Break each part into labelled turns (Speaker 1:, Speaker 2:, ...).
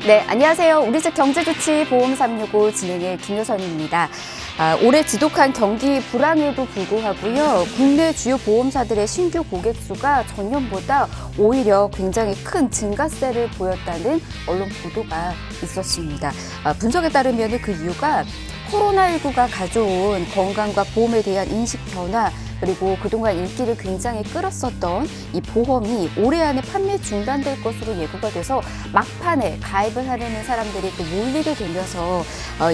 Speaker 1: 네, 안녕하세요. 우리집 경제조치 보험 365 진행의 김효선입니다. 올해 지독한 경기 불황에도 불구하고요. 국내 주요 보험사들의 신규 고객 수가 전년보다 오히려 굉장히 큰 증가세를 보였다는 언론 보도가 있었습니다. 분석에 따르면 그 이유가 코로나19가 가져온 건강과 보험에 대한 인식 변화, 그리고 그동안 인기를 굉장히 끌었었던 이 보험이 올해 안에 판매 중단될 것으로 예고가 돼서 막판에 가입을 하려는 사람들이 또 몰리게 되면서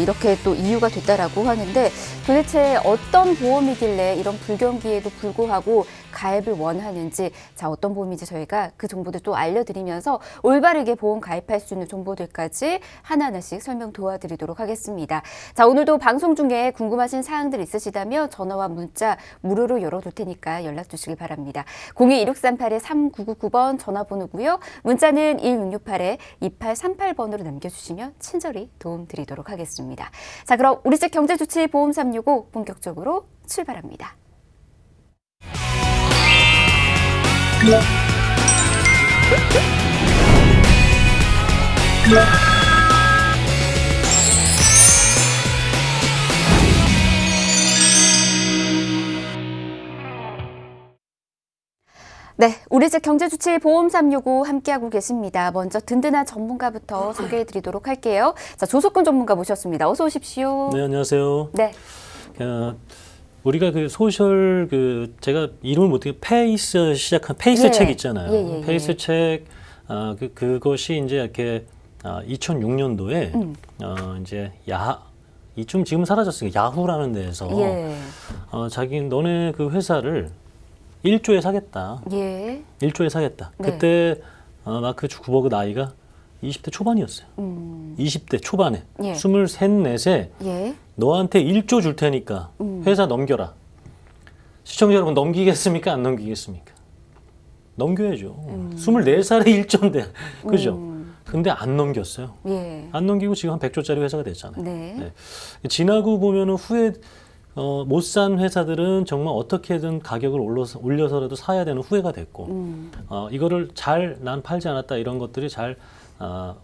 Speaker 1: 이렇게 또 이유가 됐다라고 하는데, 도대체 어떤 보험이길래 이런 불경기에도 불구하고 가입을 원하는지, 자, 어떤 보험인지 저희가 그 정보들 또 알려드리면서 올바르게 보험 가입할 수 있는 정보들까지 하나하나씩 설명 도와드리도록 하겠습니다. 자, 오늘도 방송 중에 궁금하신 사항들 있으시다면 전화와 문자 무료로 열어둘 테니까 연락 주시길 바랍니다. 02-1638-3999번 전화번호고요. 문자는 1668-2838번으로 남겨주시면 친절히 도움드리도록 하겠습니다. 자, 그럼 우리집 경제조치 보험 365 본격적으로 출발합니다. 네, 우리집 경제조치 보험 365 함께하고 계십니다. 먼저 든든한 전문가부터 소개해드리도록 할게요. 자, 조석근 전문가 모셨습니다. 어서 오십시오.
Speaker 2: 네, 안녕하세요.
Speaker 1: 네.
Speaker 2: 우리가 그 소셜 제가 이름을 못하게 페이스 시작한 페이스 책 있잖아요. 페이스 책 그것이 이제 이렇게 2006년도에 이제 이쯤 지금 사라졌으니까 야후라는 데에서 너네 그 회사를 1조에 사겠다. 1조에 사겠다.
Speaker 1: 네.
Speaker 2: 그때 마크 주크버그 나이가 20대 초반이었어요. 20대 초반에 23, 24세 너한테 1조 줄 테니까 회사 넘겨라. 시청자 여러분, 넘기겠습니까? 안 넘기겠습니까? 넘겨야죠. 24살에 1조인데. 그죠? 근데 안 넘겼어요. 안 넘기고 지금 한 100조짜리 회사가 됐잖아요. 네. 지나고 보면은 후에 못 산 회사들은 정말 어떻게든 가격을 올려서라도 사야 되는 후회가 됐고, 이거를 난 팔지 않았다, 이런 것들이 잘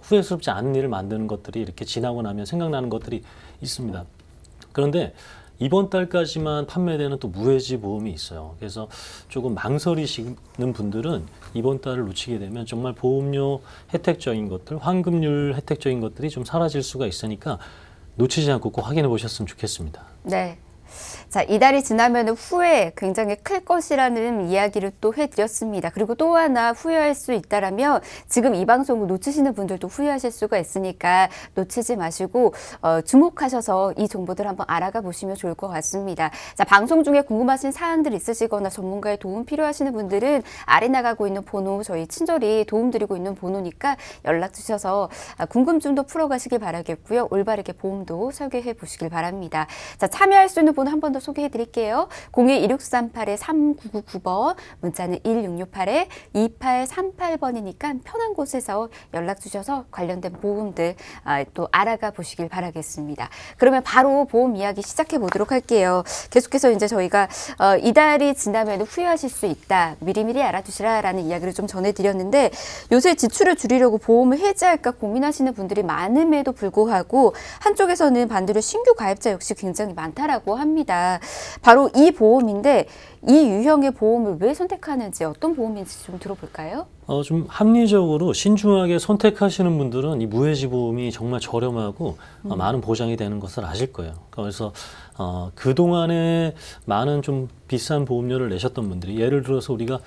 Speaker 2: 후회스럽지 않은 일을 만드는 것들이 이렇게 지나고 나면 생각나는 것들이 있습니다. 그런데 이번 달까지만 판매되는 또 무해지 보험이 있어요. 그래서 조금 망설이시는 분들은 이번 달을 놓치게 되면 정말 보험료 혜택적인 것들, 환급률 혜택적인 것들이 좀 사라질 수가 있으니까 놓치지 않고 꼭 확인해 보셨으면 좋겠습니다.
Speaker 1: 네. 자, 이달이 지나면 후회 굉장히 클 것이라는 이야기를 또 해드렸습니다. 그리고 또 하나 후회할 수 있다라면 지금 이 방송을 놓치시는 분들도 후회하실 수가 있으니까 놓치지 마시고 주목하셔서 이 정보들 한번 알아가 보시면 좋을 것 같습니다. 자, 방송 중에 궁금하신 사항들 있으시거나 전문가의 도움 필요하시는 분들은 아래 나가고 있는 번호, 저희 친절히 도움드리고 있는 번호니까 연락 주셔서 궁금증도 풀어가시길 바라겠고요. 올바르게 보험도 설계해 보시길 바랍니다. 자, 참여할 수 있는 번호 한 번 더 소개해 드릴게요. 02-1638-3999번, 문자는 1668-2838번이니까 편한 곳에서 연락 주셔서 관련된 보험들 또 알아가 보시길 바라겠습니다. 그러면 바로 보험 이야기 시작해 보도록 할게요. 계속해서 이제 저희가 이달이 지나면 후회하실 수 있다, 미리미리 알아두시라라는 이야기를 좀 전해드렸는데, 요새 지출을 줄이려고 보험을 해지할까 고민하시는 분들이 많음에도 불구하고 한쪽에서는 반대로 신규 가입자 역시 굉장히 많다라고 합니다. 바로 이 보험인데, 이 유형의 보험을 왜 선택하는지, 어떤 보험인지 좀 들어볼까요?
Speaker 2: 좀 합리적으로 신중하게 선택하시는 분들은 이 무해지 보험이 정말 저렴하고 많은 보장이 되는 것을 아실 거예요. 그래서 그동안에 많은 좀 비싼 보험료를 내셨던 분들이, 예를 들어서 우리가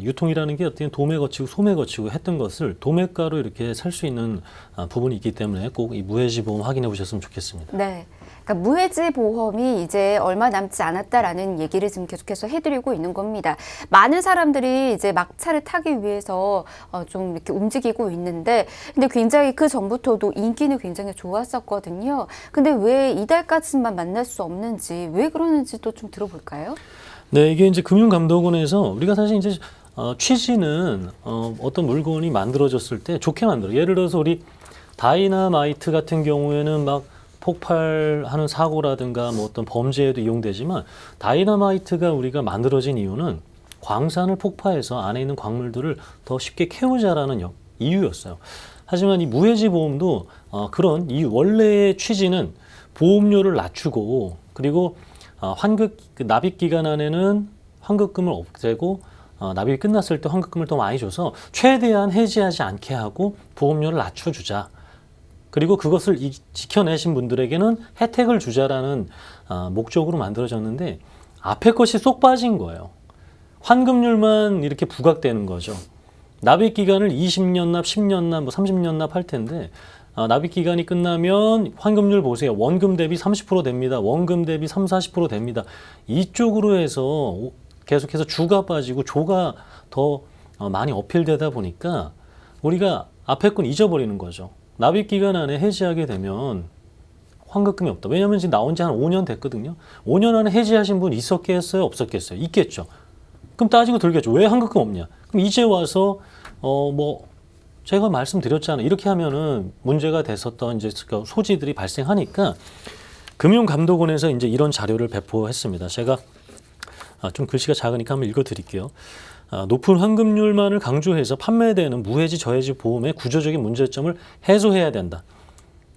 Speaker 2: 유통이라는 게 어떻게 도매 거치고 소매 거치고 했던 것을 도매가로 이렇게 살 수 있는 부분이 있기 때문에 꼭 이 무해지 보험 확인해 보셨으면 좋겠습니다.
Speaker 1: 네. 그러니까 무해지 보험이 이제 얼마 남지 않았다라는 얘기를 지금 계속해서 해드리고 있는 겁니다. 많은 사람들이 이제 막차를 타기 위해서 좀 이렇게 움직이고 있는데, 근데 굉장히 그 전부터도 인기는 굉장히 좋았었거든요. 근데 왜 이달까지만 만날 수 없는지, 왜 그러는지 또 좀 들어볼까요?
Speaker 2: 네, 이게 이제 금융감독원에서 우리가 사실 이제 취지는 어떤 물건이 만들어졌을 때 좋게 만들어. 예를 들어서 우리 다이나마이트 같은 경우에는 막 폭발하는 사고라든가 뭐 어떤 범죄에도 이용되지만, 다이나마이트가 우리가 만들어진 이유는 광산을 폭파해서 안에 있는 광물들을 더 쉽게 캐우자라는 이유였어요. 하지만 이 무해지 보험도 그런 이 원래의 취지는 보험료를 낮추고 그리고 납입 기간 안에는 환급금을 없애고 납입이 끝났을 때 환급금을 더 많이 줘서 최대한 해지하지 않게 하고 보험료를 낮춰주자. 그리고 그것을 지켜내신 분들에게는 혜택을 주자라는 목적으로 만들어졌는데 앞에 것이 쏙 빠진 거예요. 환급률만 이렇게 부각되는 거죠. 납입 기간을 20년 납, 10년 납, 뭐 30년 납 할 텐데 납입 기간이 끝나면 환급률 보세요. 원금 대비 30% 됩니다. 원금 대비 3, 40% 됩니다. 이쪽으로 해서 계속해서 주가 빠지고 조가 더 많이 어필되다 보니까 우리가 앞에 건 잊어버리는 거죠. 납입 기간 안에 해지하게 되면 환급금이 없다. 왜냐하면 지금 나온 지 한 5년 됐거든요. 5년 안에 해지하신 분 있었겠어요? 없었겠어요? 있겠죠. 그럼 따지고 들겠죠. 왜 환급금 없냐? 그럼 이제 와서 제가 말씀드렸잖아요. 이렇게 하면은 문제가 됐었던 이제 소지들이 발생하니까 금융감독원에서 이제 이런 자료를 배포했습니다. 제가 좀 글씨가 작으니까 한번 읽어드릴게요. 높은 환급률만을 강조해서 판매되는 무해지 저해지 보험의 구조적인 문제점을 해소해야 된다.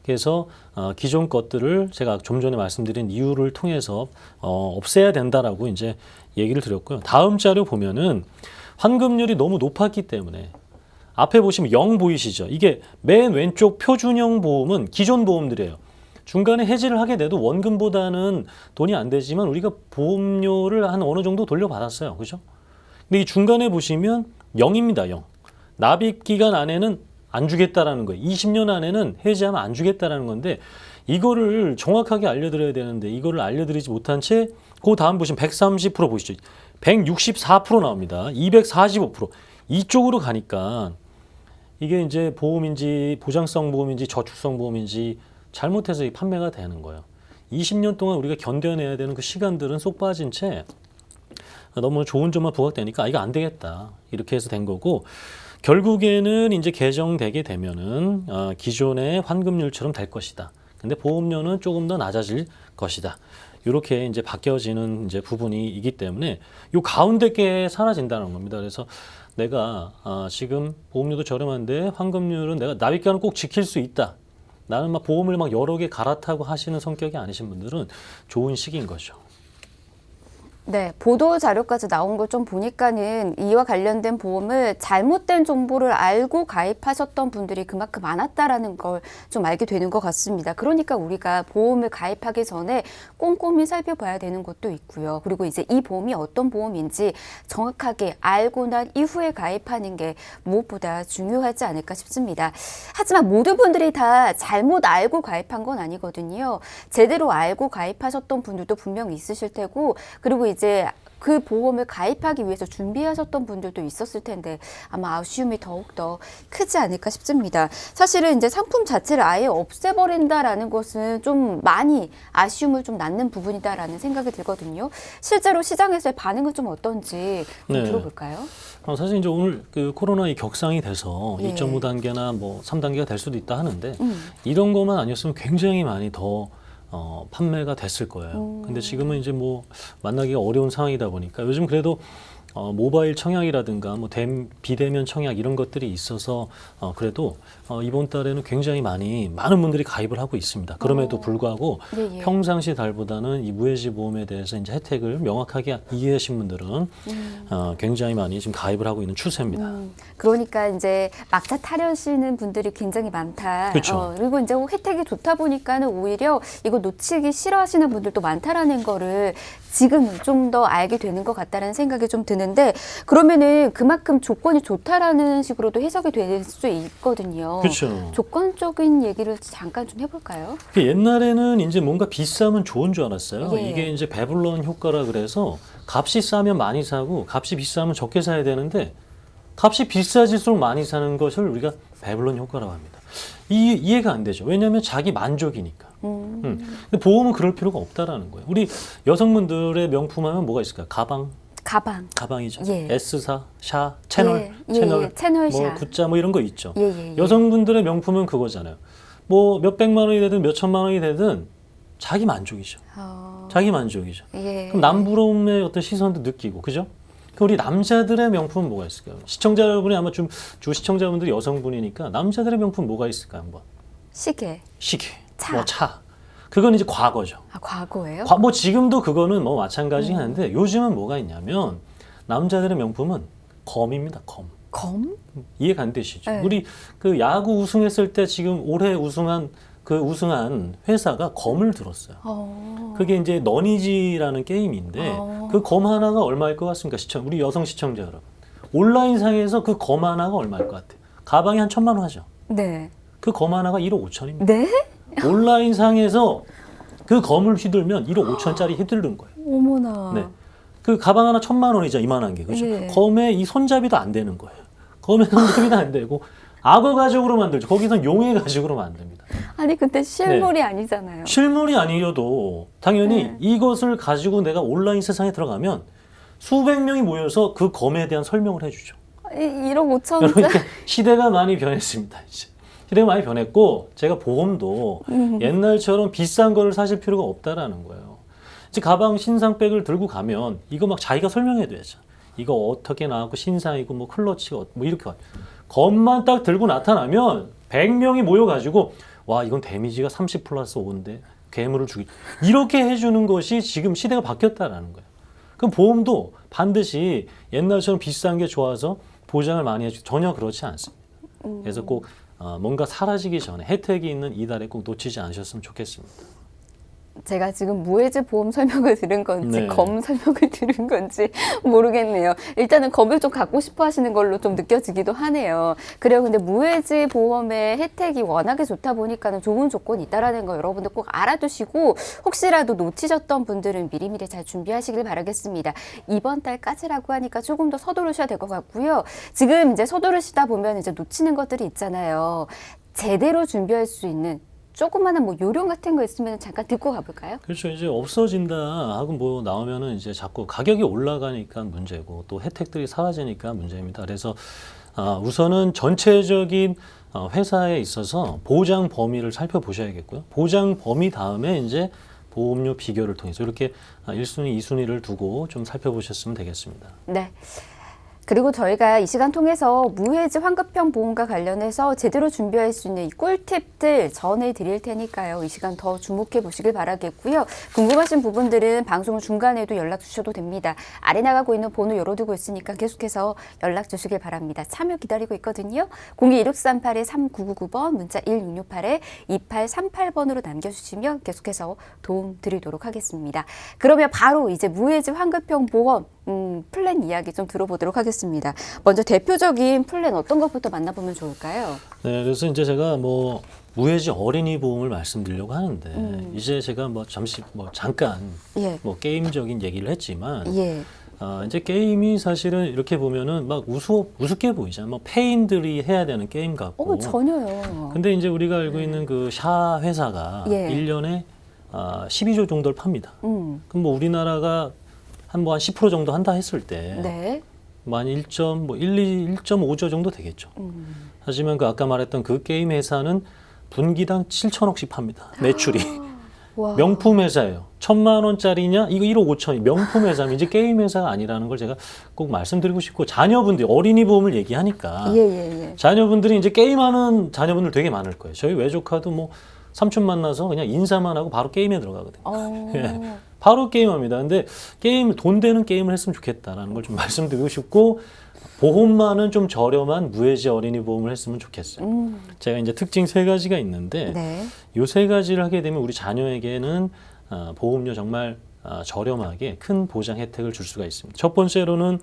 Speaker 2: 그래서 기존 것들을 제가 좀 전에 말씀드린 이유를 통해서 없애야 된다라고 이제 얘기를 드렸고요. 다음 자료 보면은 환급률이 너무 높았기 때문에 앞에 보시면 0 보이시죠? 이게 맨 왼쪽 표준형 보험은 기존 보험들이에요. 중간에 해지를 하게 돼도 원금보다는 돈이 안 되지만 우리가 보험료를 한 어느 정도 돌려받았어요. 그죠? 근데 이 중간에 보시면 0입니다. 0. 납입 기간 안에는 안 주겠다라는 거예요. 20년 안에는 해지하면 안 주겠다라는 건데 이거를 정확하게 알려드려야 되는데 이거를 알려드리지 못한 채 그 다음 보시면 130% 보시죠. 164% 나옵니다. 245%. 이쪽으로 가니까 이게 이제 보험인지 보장성 보험인지 저축성 보험인지 잘못해서 이 판매가 되는 거예요. 20년 동안 우리가 견뎌내야 되는 그 시간들은 쏙 빠진 채 너무 좋은 점만 부각되니까 이거 안 되겠다. 이렇게 해서 된 거고 결국에는 이제 개정되게 되면은 기존의 환급률처럼 될 것이다. 근데 보험료는 조금 더 낮아질 것이다. 이렇게 이제 바뀌어지는 이제 부분이기 때문에 요 가운데 게 사라진다는 겁니다. 그래서 내가 지금 보험료도 저렴한데 환급률은 내가 납입기간을 꼭 지킬 수 있다. 나는 막 보험을 막 여러 개 갈아타고 하시는 성격이 아니신 분들은 좋은 시기인 거죠.
Speaker 1: 네, 보도 자료까지 나온 걸 좀 보니까는 이와 관련된 보험을 잘못된 정보를 알고 가입하셨던 분들이 그만큼 많았다라는 걸 좀 알게 되는 것 같습니다. 그러니까 우리가 보험을 가입하기 전에 꼼꼼히 살펴봐야 되는 것도 있고요. 그리고 이제 이 보험이 어떤 보험인지 정확하게 알고 난 이후에 가입하는 게 무엇보다 중요하지 않을까 싶습니다. 하지만 모든 분들이 다 잘못 알고 가입한 건 아니거든요. 제대로 알고 가입하셨던 분들도 분명히 있으실 테고, 그리고 이제 그 보험을 가입하기 위해서 준비하셨던 분들도 있었을 텐데 아마 아쉬움이 더욱더 크지 않을까 싶습니다. 사실은 이제 상품 자체를 아예 없애버린다라는 것은 좀 많이 아쉬움을 좀 낳는 부분이다라는 생각이 들거든요. 실제로 시장에서의 반응은 좀 어떤지 좀 들어볼까요?
Speaker 2: 사실 이제 오늘 그 코로나 이 격상이 돼서 2.5단계나 뭐 3단계가 될 수도 있다 하는데 이런 것만 아니었으면 굉장히 많이 더 판매가 됐을 거예요. 근데 지금은 이제 뭐 만나기가 어려운 상황이다 보니까 요즘 그래도 모바일 청약이라든가 뭐 비대면 청약 이런 것들이 있어서 그래도 이번 달에는 굉장히 많은 분들이 가입을 하고 있습니다. 그럼에도 불구하고 평상시 달보다는 이 무해지 보험에 대해서 이제 혜택을 명확하게 이해하신 분들은 굉장히 많이 지금 가입을 하고 있는 추세입니다.
Speaker 1: 그러니까 이제 막차 타려시는 분들이 굉장히 많다.
Speaker 2: 그렇죠.
Speaker 1: 그리고 이제 혜택이 좋다 보니까는 오히려 이거 놓치기 싫어하시는 분들도 많다라는 거를 지금 좀 더 알게 되는 것 같다는 생각이 좀 드는데, 그러면은 그만큼 조건이 좋다라는 식으로도 해석이 될 수 있거든요.
Speaker 2: 그렇죠.
Speaker 1: 조건적인 얘기를 잠깐 좀 해볼까요?
Speaker 2: 옛날에는 이제 뭔가 비싸면 좋은 줄 알았어요. 이게 이제 배불런 효과라 그래서 값이 싸면 많이 사고 값이 비싸면 적게 사야 되는데 값이 비싸질수록 많이 사는 것을 우리가 배불런 효과라고 합니다. 이해가 안 되죠. 왜냐하면 자기 만족이니까. 근데 보험은 그럴 필요가 없다라는 거예요. 우리 여성분들의 명품 하면 뭐가 있을까요? 가방이죠. S사, 샤, 채널,
Speaker 1: 채널
Speaker 2: 뭐
Speaker 1: 샤.
Speaker 2: 굿자 뭐 이런 거 있죠. 여성분들의 명품은 그거잖아요. 뭐 몇백만 원이 되든 몇천만 원이 되든 자기 만족이죠. 자기 만족이죠. 그럼 남부러움의 어떤 시선도 느끼고, 그죠? 그 우리 남자들의 명품은 뭐가 있을까요? 시청자 여러분이 아마 좀 주 시청자분들이 여성분이니까 남자들의 명품 뭐가 있을까요? 한번.
Speaker 1: 시계. 차.
Speaker 2: 뭐 차. 그건 이제 과거죠.
Speaker 1: 아, 과거예요?
Speaker 2: 뭐 지금도 그거는 뭐 마찬가지긴 한데 요즘은 뭐가 있냐면 남자들의 명품은 검입니다.
Speaker 1: 검?
Speaker 2: 이해가 안 되시죠?
Speaker 1: 네.
Speaker 2: 우리 그 야구 우승했을 때 지금 올해 우승한 회사가 검을 들었어요. 그게 이제 너니지라는 게임인데 그 검 하나가 얼마일 것 같습니까? 우리 여성 시청자 여러분. 온라인상에서 그 검 하나가 얼마일 것 같아요? 가방이 한 1,000만 원 하죠. 네. 그 검 하나가 1억 5천입니다.
Speaker 1: 네?
Speaker 2: 온라인상에서 그 검을 휘둘면 1억 5천짜리 휘두른 거예요.
Speaker 1: 어머나.
Speaker 2: 네. 그 가방 하나 1,000만 원이죠. 이만한 게. 그렇죠?
Speaker 1: 네.
Speaker 2: 검에 이 손잡이도 안 되는 거예요. 검에 손잡이도 안 되고 악어 가죽으로 만들죠. 거기선 용의 가죽으로 만듭니다.
Speaker 1: 아니 근데 실물이 아니잖아요.
Speaker 2: 실물이 아니어도 당연히 이것을 가지고 내가 온라인 세상에 들어가면 수백 명이 모여서 그 검에 대한 설명을 해주죠.
Speaker 1: 1억 5천.
Speaker 2: 그러니까 시대가 많이 변했습니다. 이제. 시대가 많이 변했고 제가 보험도 옛날처럼 비싼 거를 사실 필요가 없다라는 거예요. 이제 가방 신상백을 들고 가면 이거 막 자기가 설명해야 되죠. 이거 어떻게 나왔고 신상이고 뭐 클러치가 뭐 이렇게 검만 딱 들고 나타나면 100명이 모여가지고 와 이건 데미지가 30+5인데 괴물을 죽이 이렇게 해주는 것이 지금 시대가 바뀌었다라는 거예요. 그럼 보험도 반드시 옛날처럼 비싼 게 좋아서 보장을 많이 해주고 전혀 그렇지 않습니다. 그래서 꼭 뭔가 사라지기 전에 혜택이 있는 이달에 꼭 놓치지 않으셨으면 좋겠습니다.
Speaker 1: 제가 지금 무해지 보험 설명을 들은 건지 검 설명을 들은 건지 모르겠네요. 일단은 검을 좀 갖고 싶어 하시는 걸로 좀 느껴지기도 하네요. 그래요. 근데 무해지 보험의 혜택이 워낙에 좋다 보니까는 좋은 조건이 있다라는 거 여러분들 꼭 알아두시고 혹시라도 놓치셨던 분들은 미리미리 잘 준비하시길 바라겠습니다. 이번 달까지라고 하니까 조금 더 서두르셔야 될 것 같고요. 지금 이제 서두르시다 보면 이제 놓치는 것들이 있잖아요. 제대로 준비할 수 있는 조그마한 뭐 요령 같은 거 있으면 잠깐 듣고 가볼까요?
Speaker 2: 그렇죠. 이제 없어진다 하고 뭐 나오면은 이제 자꾸 가격이 올라가니까 문제고 또 혜택들이 사라지니까 문제입니다. 그래서 우선은 전체적인 회사에 있어서 보장 범위를 살펴보셔야겠고요. 보장 범위 다음에 이제 보험료 비교를 통해서 이렇게 1순위, 2순위를 두고 좀 살펴보셨으면 되겠습니다.
Speaker 1: 네. 그리고 저희가 이 시간 통해서 무해지 환급형 보험과 관련해서 제대로 준비할 수 있는 이 꿀팁들 전해드릴 테니까요. 이 시간 더 주목해 보시길 바라겠고요. 궁금하신 부분들은 방송 중간에도 연락 주셔도 됩니다. 아래 나가고 있는 번호 열어두고 있으니까 계속해서 연락 주시길 바랍니다. 참여 기다리고 있거든요. 02-1638-3999번, 문자 1668-2838번으로 남겨주시면 계속해서 도움 드리도록 하겠습니다. 그러면 바로 이제 무해지 환급형 보험 플랜 이야기 좀 들어보도록 하겠습니다. 먼저 대표적인 플랜 어떤 것부터 만나보면 좋을까요?
Speaker 2: 네, 그래서 이제 제가 뭐 무해지 어린이 보험을 말씀드리려고 하는데 이제 제가 뭐 잠시 뭐 잠깐 뭐 게임적인 얘기를 했지만 이제 게임이 사실은 이렇게 보면은 막 우습게 보이잖아요. 뭐 페인들이 해야 되는 게임 같고.
Speaker 1: 전혀요.
Speaker 2: 근데 이제 우리가 알고 있는 그 샤 회사가 1년에 12조 정도를 팝니다. 그럼 뭐 우리나라가 한 10% 정도 한다 했을 때 한 1.5조 정도 되겠죠. 하지만 그 아까 말했던 그 게임 회사는 분기당 7천억씩 팝니다. 매출이. 명품 회사예요. 1,000만 원짜리냐? 이거 1억 5천이 명품 회사면 이제 게임 회사가 아니라는 걸 제가 꼭 말씀드리고 싶고 자녀분들 어린이 보험을 얘기하니까 자녀분들이 이제 게임하는 자녀분들 되게 많을 거예요. 저희 외조카도 뭐 삼촌 만나서 그냥 인사만 하고 바로 게임에 들어가거든요. 바로 게임합니다. 근데 돈 되는 게임을 했으면 좋겠다라는 걸 좀 말씀드리고 싶고 보험만은 좀 저렴한 무해지 어린이 보험을 했으면 좋겠어요. 제가 이제 특징 3가지가 있는데 이 3가지를 하게 되면 우리 자녀에게는 보험료 정말 저렴하게 큰 보장 혜택을 줄 수가 있습니다. 첫 번째로는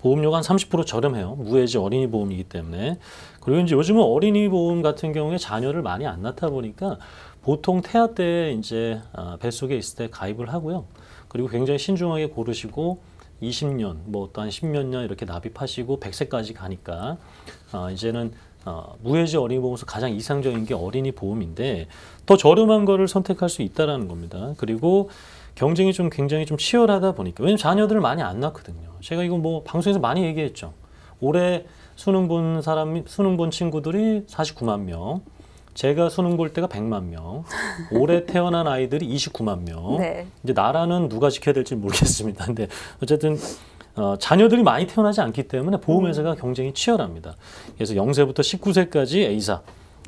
Speaker 2: 보험료가 한 30% 저렴해요. 무해지 어린이 보험이기 때문에. 그리고 이제 요즘은 어린이 보험 같은 경우에 자녀를 많이 안 낳다 보니까 보통 태아 때 이제 뱃속에 있을 때 가입을 하고요. 그리고 굉장히 신중하게 고르시고 20년, 뭐 또 한 10몇 년 이렇게 납입하시고 100세까지 가니까 이제는 무해지 어린이 보험에서 가장 이상적인 게 어린이 보험인데 더 저렴한 거를 선택할 수 있다라는 겁니다. 그리고 경쟁이 굉장히 좀 치열하다 보니까 왜냐면 자녀들을 많이 안 낳거든요. 제가 이거 뭐 방송에서 많이 얘기했죠. 올해 수능 본 친구들이 49만 명. 제가 수능 볼 때가 100만 명. 올해 태어난 아이들이 29만 명. 이제 나라는 누가 지켜야 될지 모르겠습니다. 근데 어쨌든 자녀들이 많이 태어나지 않기 때문에 보험회사가 경쟁이 치열합니다. 그래서 0세부터 19세까지 A사,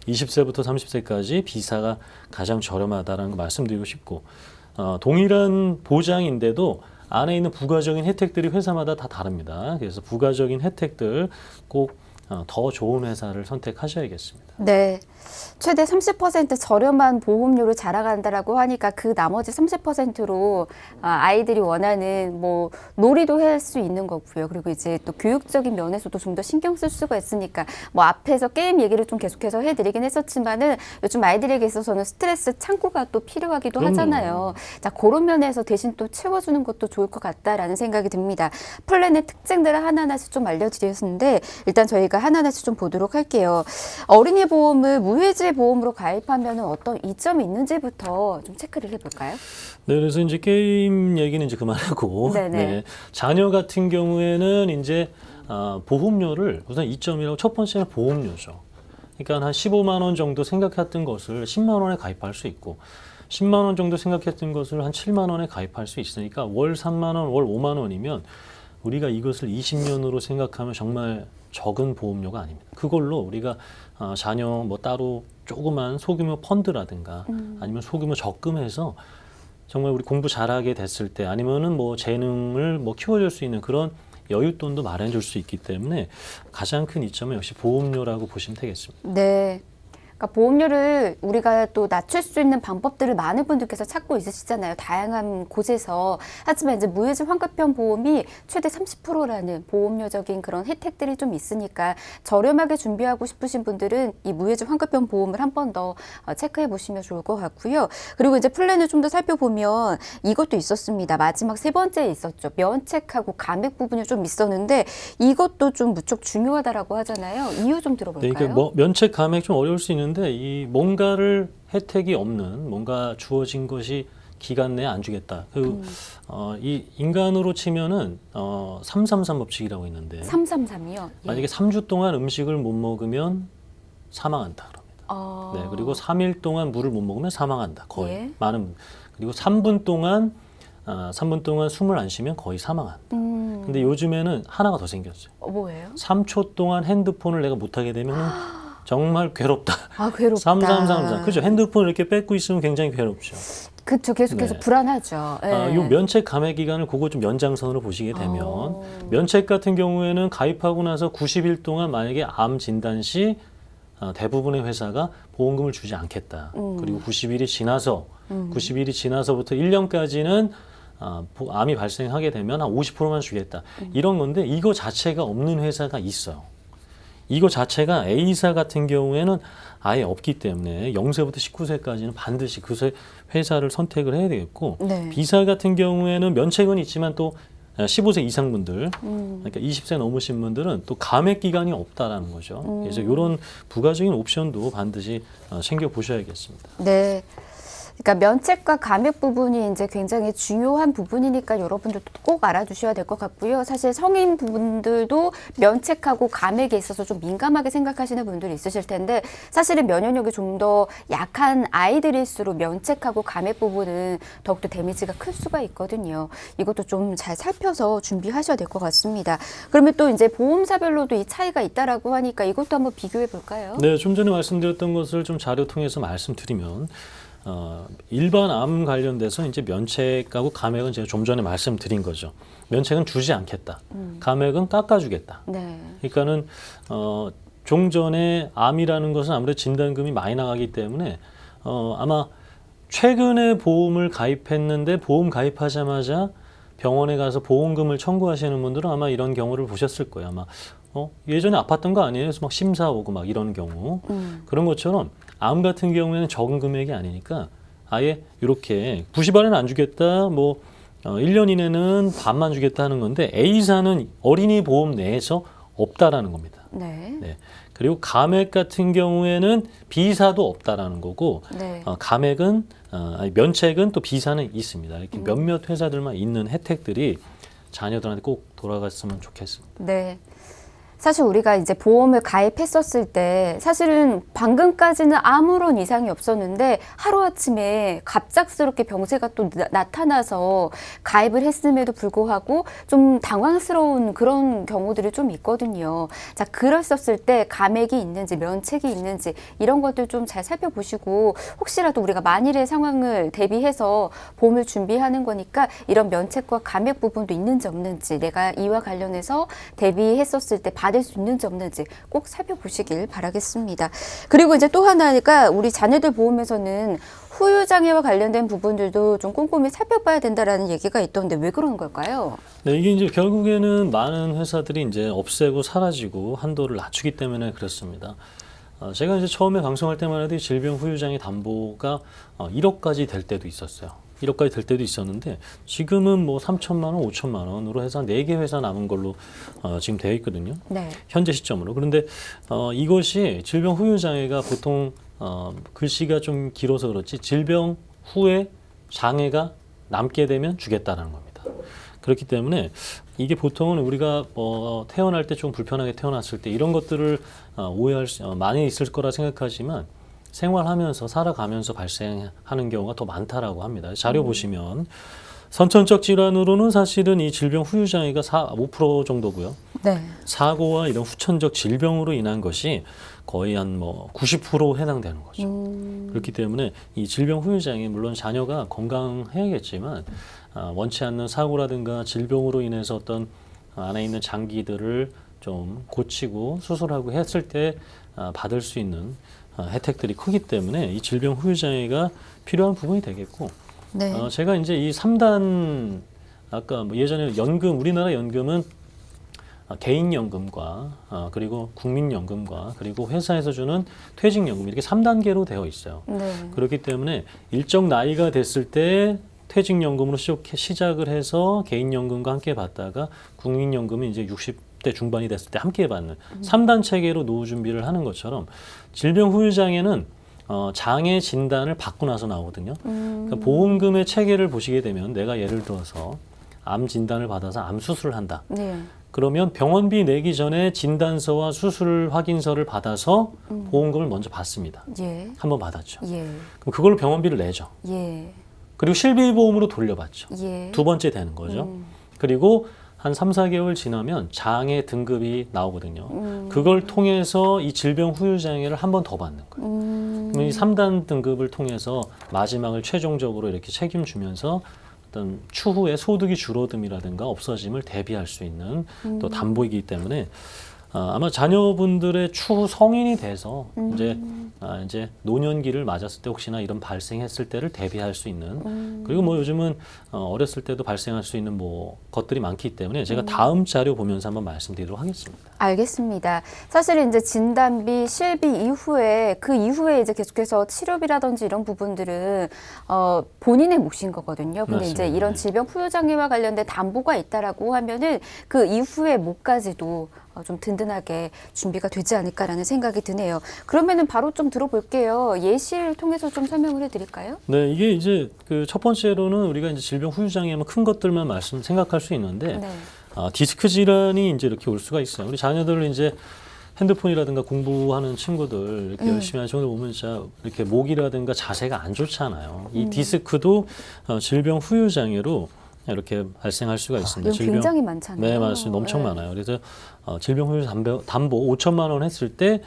Speaker 2: 20세부터 30세까지 B사가 가장 저렴하다는 거 말씀드리고 싶고, 동일한 보장인데도 안에 있는 부가적인 혜택들이 회사마다 다 다릅니다. 그래서 부가적인 혜택들 꼭 더 좋은 회사를 선택하셔야겠습니다.
Speaker 1: 네. 최대 30% 저렴한 보험료를 자랑한다라고 하니까 그 나머지 30%로 아이들이 원하는 뭐 놀이도 할 수 있는 거고요. 그리고 이제 또 교육적인 면에서도 좀 더 신경 쓸 수가 있으니까 뭐 앞에서 게임 얘기를 좀 계속해서 해드리긴 했었지만은 요즘 아이들에게 있어서는 스트레스 창구가 또 필요하기도
Speaker 2: 그럼요.
Speaker 1: 하잖아요. 자, 그런 면에서 대신 또 채워주는 것도 좋을 것 같다라는 생각이 듭니다. 플랜의 특징들을 하나하나씩 좀 알려드렸는데 일단 저희가 하나하나씩 좀 보도록 할게요. 어린이 보험을 무해지 보험으로 가입하면 어떤 이점이 있는지부터 좀 체크를 해볼까요?
Speaker 2: 네, 그래서 이제 게임 얘기는 이제 그만하고, 네, 자녀 같은 경우에는 이제 보험료를 우선 이점이라고 첫 번째는 보험료죠. 그러니까 한 15만 원 정도 생각했던 것을 10만 원에 가입할 수 있고, 10만 원 정도 생각했던 것을 한 7만 원에 가입할 수 있으니까 월 3만 원, 월 5만 원이면 우리가 이것을 20년으로 생각하면 정말 적은 보험료가 아닙니다. 그걸로 우리가 자녀 뭐 따로 조그만 소규모 펀드라든가 아니면 소규모 적금해서 정말 우리 공부 잘하게 됐을 때 아니면은 뭐 재능을 뭐 키워줄 수 있는 그런 여윳돈도 마련해 줄 수 있기 때문에 가장 큰 이점은 역시 보험료라고 보시면 되겠습니다.
Speaker 1: 네. 그러니까 보험료를 우리가 또 낮출 수 있는 방법들을 많은 분들께서 찾고 있으시잖아요. 다양한 곳에서. 하지만 이제 무해지 환급형 보험이 최대 30%라는 보험료적인 그런 혜택들이 좀 있으니까 저렴하게 준비하고 싶으신 분들은 이 무해지 환급형 보험을 한 번 더 체크해 보시면 좋을 것 같고요. 그리고 이제 플랜을 좀 더 살펴보면 이것도 있었습니다. 마지막 세 번째에 있었죠. 면책하고 감액 부분이 좀 있었는데 이것도 좀 무척 중요하다라고 하잖아요. 이유 좀 들어볼까요?
Speaker 2: 네, 그러니까 뭐 면책 감액 좀 어려울 수 있는데 이 뭔가를 혜택이 없는 뭔가 주어진 것이 기간 내에 안 주겠다. 이 인간으로 치면은 333 법칙이라고 있는데
Speaker 1: 333이요. 예.
Speaker 2: 만약에 3주 동안 음식을 못 먹으면 사망한다 그럽니다. 네, 그리고 3일 동안 물을 못 먹으면 사망한다. 거의
Speaker 1: 예.
Speaker 2: 많은 그리고 3분 동안 숨을 안 쉬면 거의 사망한다. 근데 요즘에는 하나가 더 생겼어요.
Speaker 1: 뭐예요?
Speaker 2: 3초 동안 핸드폰을 내가 못 하게 되면 정말 괴롭다.
Speaker 1: 아, 괴롭다.
Speaker 2: 3333. 그죠? 핸드폰을 이렇게 뺏고 있으면 굉장히 괴롭죠.
Speaker 1: 그렇죠. 계속해서
Speaker 2: 네.
Speaker 1: 불안하죠. 예.
Speaker 2: 요 면책 감액 기간을 그거 좀 연장선으로 보시게 되면 면책 같은 경우에는 가입하고 나서 90일 동안 만약에 암 진단 시 대부분의 회사가 보험금을 주지 않겠다. 그리고 90일이 지나서부터 1년까지는 암이 발생하게 되면 한 50%만 주겠다. 이런 건데 이거 자체가 없는 회사가 있어요. 이거 자체가 A사 같은 경우에는 아예 없기 때문에 0세부터 19세까지는 반드시 그 회사를 선택을 해야 되겠고
Speaker 1: 네.
Speaker 2: B사 같은 경우에는 면책은 있지만 또 15세 이상 분들, 그러니까 20세 넘으신 분들은 또 감액 기간이 없다라는 거죠. 그래서 이런 부가적인 옵션도 반드시 챙겨 보셔야겠습니다.
Speaker 1: 네. 그러니까 면책과 감액 부분이 이제 굉장히 중요한 부분이니까 여러분들도 꼭 알아두셔야 될 것 같고요. 사실 성인 분들도 면책하고 감액에 있어서 좀 민감하게 생각하시는 분들이 있으실 텐데 사실은 면역력이 좀 더 약한 아이들일수록 면책하고 감액 부분은 더욱더 데미지가 클 수가 있거든요. 이것도 좀 잘 살펴서 준비하셔야 될 것 같습니다. 그러면 또 이제 보험사별로도 이 차이가 있다라고 하니까 이것도 한번 비교해 볼까요?
Speaker 2: 네, 좀 전에 말씀드렸던 것을 좀 자료 통해서 말씀드리면 일반 암 관련돼서 이제 면책하고 감액은 제가 좀 전에 말씀드린 거죠. 면책은 주지 않겠다. 감액은 깎아주겠다.
Speaker 1: 네.
Speaker 2: 그러니까는 종전에 암이라는 것은 아무래도 진단금이 많이 나가기 때문에 아마 최근에 보험을 가입했는데 보험 가입하자마자 병원에 가서 보험금을 청구하시는 분들은 아마 이런 경우를 보셨을 거예요. 아마 예전에 아팠던 거 아니에요? 그래서 막 심사 오고 막 이런 경우. 그런 것처럼 암 같은 경우에는 적은 금액이 아니니까 아예 이렇게 90안에는 안 주겠다, 뭐 1년 이내는 반만 주겠다 하는 건데 A사는 어린이 보험 내에서 없다라는 겁니다.
Speaker 1: 네.
Speaker 2: 네. 그리고 감액 같은 경우에는 B사도 없다라는 거고
Speaker 1: 네.
Speaker 2: 감액은 면책은 또 B사는 있습니다. 이렇게 몇몇 회사들만 있는 혜택들이 자녀들한테 꼭 돌아갔으면 좋겠습니다.
Speaker 1: 네. 사실 우리가 이제 보험을 가입했었을 때 사실은 방금까지는 아무런 이상이 없었는데 하루아침에 갑작스럽게 병세가 또 나타나서 가입을 했음에도 불구하고 좀 당황스러운 그런 경우들이 좀 있거든요. 자, 그랬었을 때 감액이 있는지 면책이 있는지 이런 것들 좀 잘 살펴보시고 혹시라도 우리가 만일의 상황을 대비해서 보험을 준비하는 거니까 이런 면책과 감액 부분도 있는지 없는지 내가 이와 관련해서 대비했었을 때 받을 수 있는지 없는지 꼭 살펴보시길 바라겠습니다. 그리고 이제 또 하나가 우리 자녀들 보험에서는 후유장애와 관련된 부분들도 좀 꼼꼼히 살펴봐야 된다라는 얘기가 있던데 왜 그런 걸까요?
Speaker 2: 네, 이게 이제 결국에는 많은 회사들이 이제 없애고 사라지고 한도를 낮추기 때문에 그렇습니다. 제가 이제 처음에 방송할 때만 해도 질병 후유장애 담보가 1억까지 될 때도 있었어요. 1억까지 될 때도 있었는데 지금은 뭐 3천만 원, 5천만 원으로 해서 4개 회사 남은 걸로 지금 되어 있거든요.
Speaker 1: 네.
Speaker 2: 현재 시점으로. 그런데 이것이 질병 후유장애가 보통 글씨가 좀 길어서 그렇지 질병 후에 장애가 남게 되면 주겠다라는 겁니다. 그렇기 때문에 이게 보통은 우리가 태어날 때 좀 불편하게 태어났을 때 이런 것들을 오해할 수 많이 있을 거라 생각하지만 생활하면서 살아가면서 발생하는 경우가 더 많다라고 합니다. 자료 보시면 선천적 질환으로는 사실은 이 질병 후유장애가 5% 정도고요.
Speaker 1: 네.
Speaker 2: 사고와 이런 후천적 질병으로 인한 것이 거의 한 90% 해당되는 거죠. 그렇기 때문에 이 질병 후유장애 물론 자녀가 건강해야겠지만 원치 않는 사고라든가 질병으로 인해서 어떤 안에 있는 장기들을 좀 고치고 수술하고 했을 때 받을 수 있는 혜택들이 크기 때문에 이 질병 후유장애가 필요한 부분이 되겠고
Speaker 1: 네.
Speaker 2: 제가 이제 이 3단 아까 예전에 연금 우리나라 연금은 개인연금과 그리고 국민연금과 그리고 회사에서 주는 퇴직연금 이렇게 3단계로 되어 있어요.
Speaker 1: 네.
Speaker 2: 그렇기 때문에 일정 나이가 됐을 때 퇴직연금으로 시작을 해서 개인연금과 함께 받다가 국민연금은 이제 60대 중반이 됐을 때 함께 받는 3단 체계로 노후 준비를 하는 것처럼 질병 후유장애는 장애 진단을 받고 나서 나오거든요. 그러니까 보험금의 체계를 보시게 되면 내가 예를 들어서 암 진단을 받아서 암 수술을 한다.
Speaker 1: 네.
Speaker 2: 그러면 병원비 내기 전에 진단서와 수술 확인서를 받아서 보험금을 먼저 받습니다.
Speaker 1: 예.
Speaker 2: 한번 받았죠.
Speaker 1: 예.
Speaker 2: 그럼 그걸로 병원비를 내죠.
Speaker 1: 예.
Speaker 2: 그리고 실비보험으로 돌려받죠.
Speaker 1: 예.
Speaker 2: 두 번째 되는 거죠. 그리고 한 3, 4개월 지나면 장애 등급이 나오거든요. 그걸 통해서 이 질병 후유장애를 한 번 더 받는 거예요. 그러면 이 3단 등급을 통해서 마지막을 최종적으로 이렇게 책임주면서 어떤 추후에 소득이 줄어듦이라든가 없어짐을 대비할 수 있는 또 담보이기 때문에 아마 자녀분들의 추후 성인이 돼서 이제 노년기를 맞았을 때 혹시나 이런 발생했을 때를 대비할 수 있는 그리고 뭐 요즘은 어렸을 때도 발생할 수 있는 뭐 것들이 많기 때문에 제가 다음 자료 보면서 한번 말씀드리도록 하겠습니다.
Speaker 1: 알겠습니다. 사실 이제 진단비, 실비 이후에 그 이후에 이제 계속해서 치료비라든지 이런 부분들은 본인의 몫인 거거든요. 근데
Speaker 2: 맞습니다.
Speaker 1: 이제 이런 질병 후유장애와 관련된 담보가 있다라고 하면은 그 이후의 몫까지도 좀 든든하게 준비가 되지 않을까라는 생각이 드네요. 그러면은 바로 좀 들어볼게요. 예시를 통해서 좀 설명을 해드릴까요?
Speaker 2: 네, 이게 이제 그 첫 번째로는 우리가 이제 질병 후유장애하면 큰 것들만 생각할 수 있는데
Speaker 1: 네.
Speaker 2: 디스크 질환이 이제 이렇게 올 수가 있어요. 우리 자녀들을 이제 핸드폰이라든가 공부하는 친구들 이렇게 열심히 하는 친구들 보면 진짜 이렇게 목이라든가 자세가 안 좋잖아요. 이 디스크도 질병 후유장애로 이렇게 발생할 수가 있습니다.
Speaker 1: 이건 굉장히 많잖아요.
Speaker 2: 네, 맞습니다. 엄청 많아요. 그래서 질병 후유 담보 5천만 원 했을 때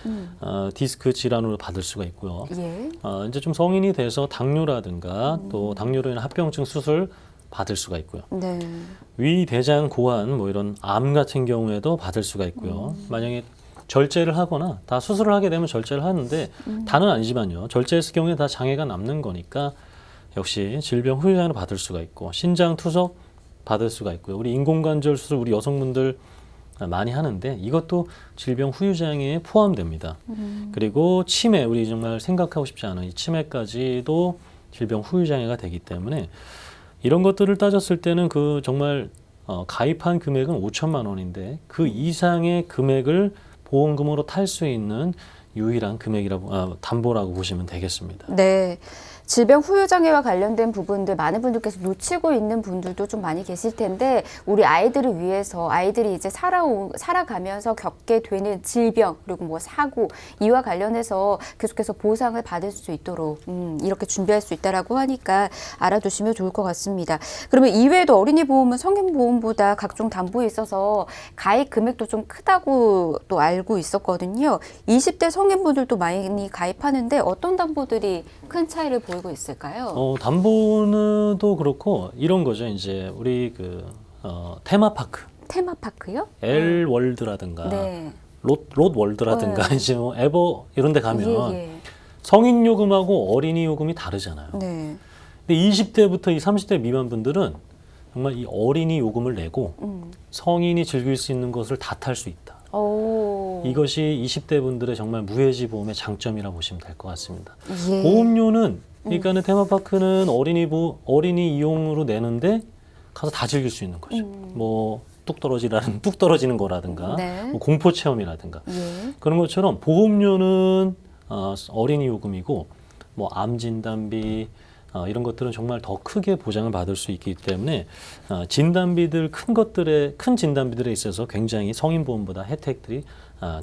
Speaker 2: 디스크 질환으로 받을 수가 있고요.
Speaker 1: 예.
Speaker 2: 이제 좀 성인이 돼서 당뇨라든가 또 당뇨로 인한 합병증 수술 받을 수가 있고요.
Speaker 1: 네.
Speaker 2: 위, 대장, 고환 뭐 이런 암 같은 경우에도 받을 수가 있고요. 만약에 절제를 하거나 다 수술을 하게 되면 절제를 하는데 다는 아니지만요. 절제했을 경우에 다 장애가 남는 거니까 역시 질병 후유장애를 받을 수가 있고 신장 투석 받을 수가 있고요. 우리 인공관절 수술 우리 여성분들 많이 하는데 이것도 질병 후유장애에 포함됩니다. 그리고 치매 우리 정말 생각하고 싶지 않은 이 치매까지도 질병 후유장애가 되기 때문에 이런 것들을 따졌을 때는 그 정말 가입한 금액은 5천만 원인데 그 이상의 금액을 보험금으로 탈 수 있는 유일한 금액이라고 담보라고 보시면 되겠습니다.
Speaker 1: 네. 질병 후유장애와 관련된 부분들 많은 분들께서 놓치고 있는 분들도 좀 많이 계실 텐데 우리 아이들을 위해서 아이들이 이제 살아가면서 겪게 되는 질병 그리고 뭐 사고 이와 관련해서 계속해서 보상을 받을 수 있도록 이렇게 준비할 수 있다라고 하니까 알아두시면 좋을 것 같습니다. 그러면 이외에도 어린이 보험은 성인 보험보다 각종 담보에 있어서 가입 금액도 좀 크다고 또 알고 있었거든요. 20대 성인분들도 많이 가입하는데 어떤 담보들이 큰 차이를 보이고 있을까요?
Speaker 2: 담보는도 그렇고 이런 거죠. 이제 우리 테마파크.
Speaker 1: 테마파크요?
Speaker 2: L월드라든가
Speaker 1: 네.
Speaker 2: 롯월드라든가 이제 뭐 에버 이런 데 가면
Speaker 1: 예.
Speaker 2: 성인 요금하고 어린이 요금이 다르잖아요.
Speaker 1: 네.
Speaker 2: 근데 20대부터 이 30대 미만 분들은 정말 이 어린이 요금을 내고 성인이 즐길 수 있는 것을 다 탈 수 있다. 이것이 20대 분들의 정말 무해지 보험의 장점이라고 보시면 될 것 같습니다.
Speaker 1: 예.
Speaker 2: 보험료는 그러니까는 테마파크는 어린이 이용으로 내는데 가서 다 즐길 수 있는 거죠. 뭐 뚝 떨어지는 거라든가
Speaker 1: 네.
Speaker 2: 뭐 공포 체험이라든가
Speaker 1: 예.
Speaker 2: 그런 것처럼 보험료는 어린이 요금이고 뭐 암 진단비 이런 것들은 정말 더 크게 보장을 받을 수 있기 때문에 진단비들 큰 진단비들에 있어서 굉장히 성인 보험보다 혜택들이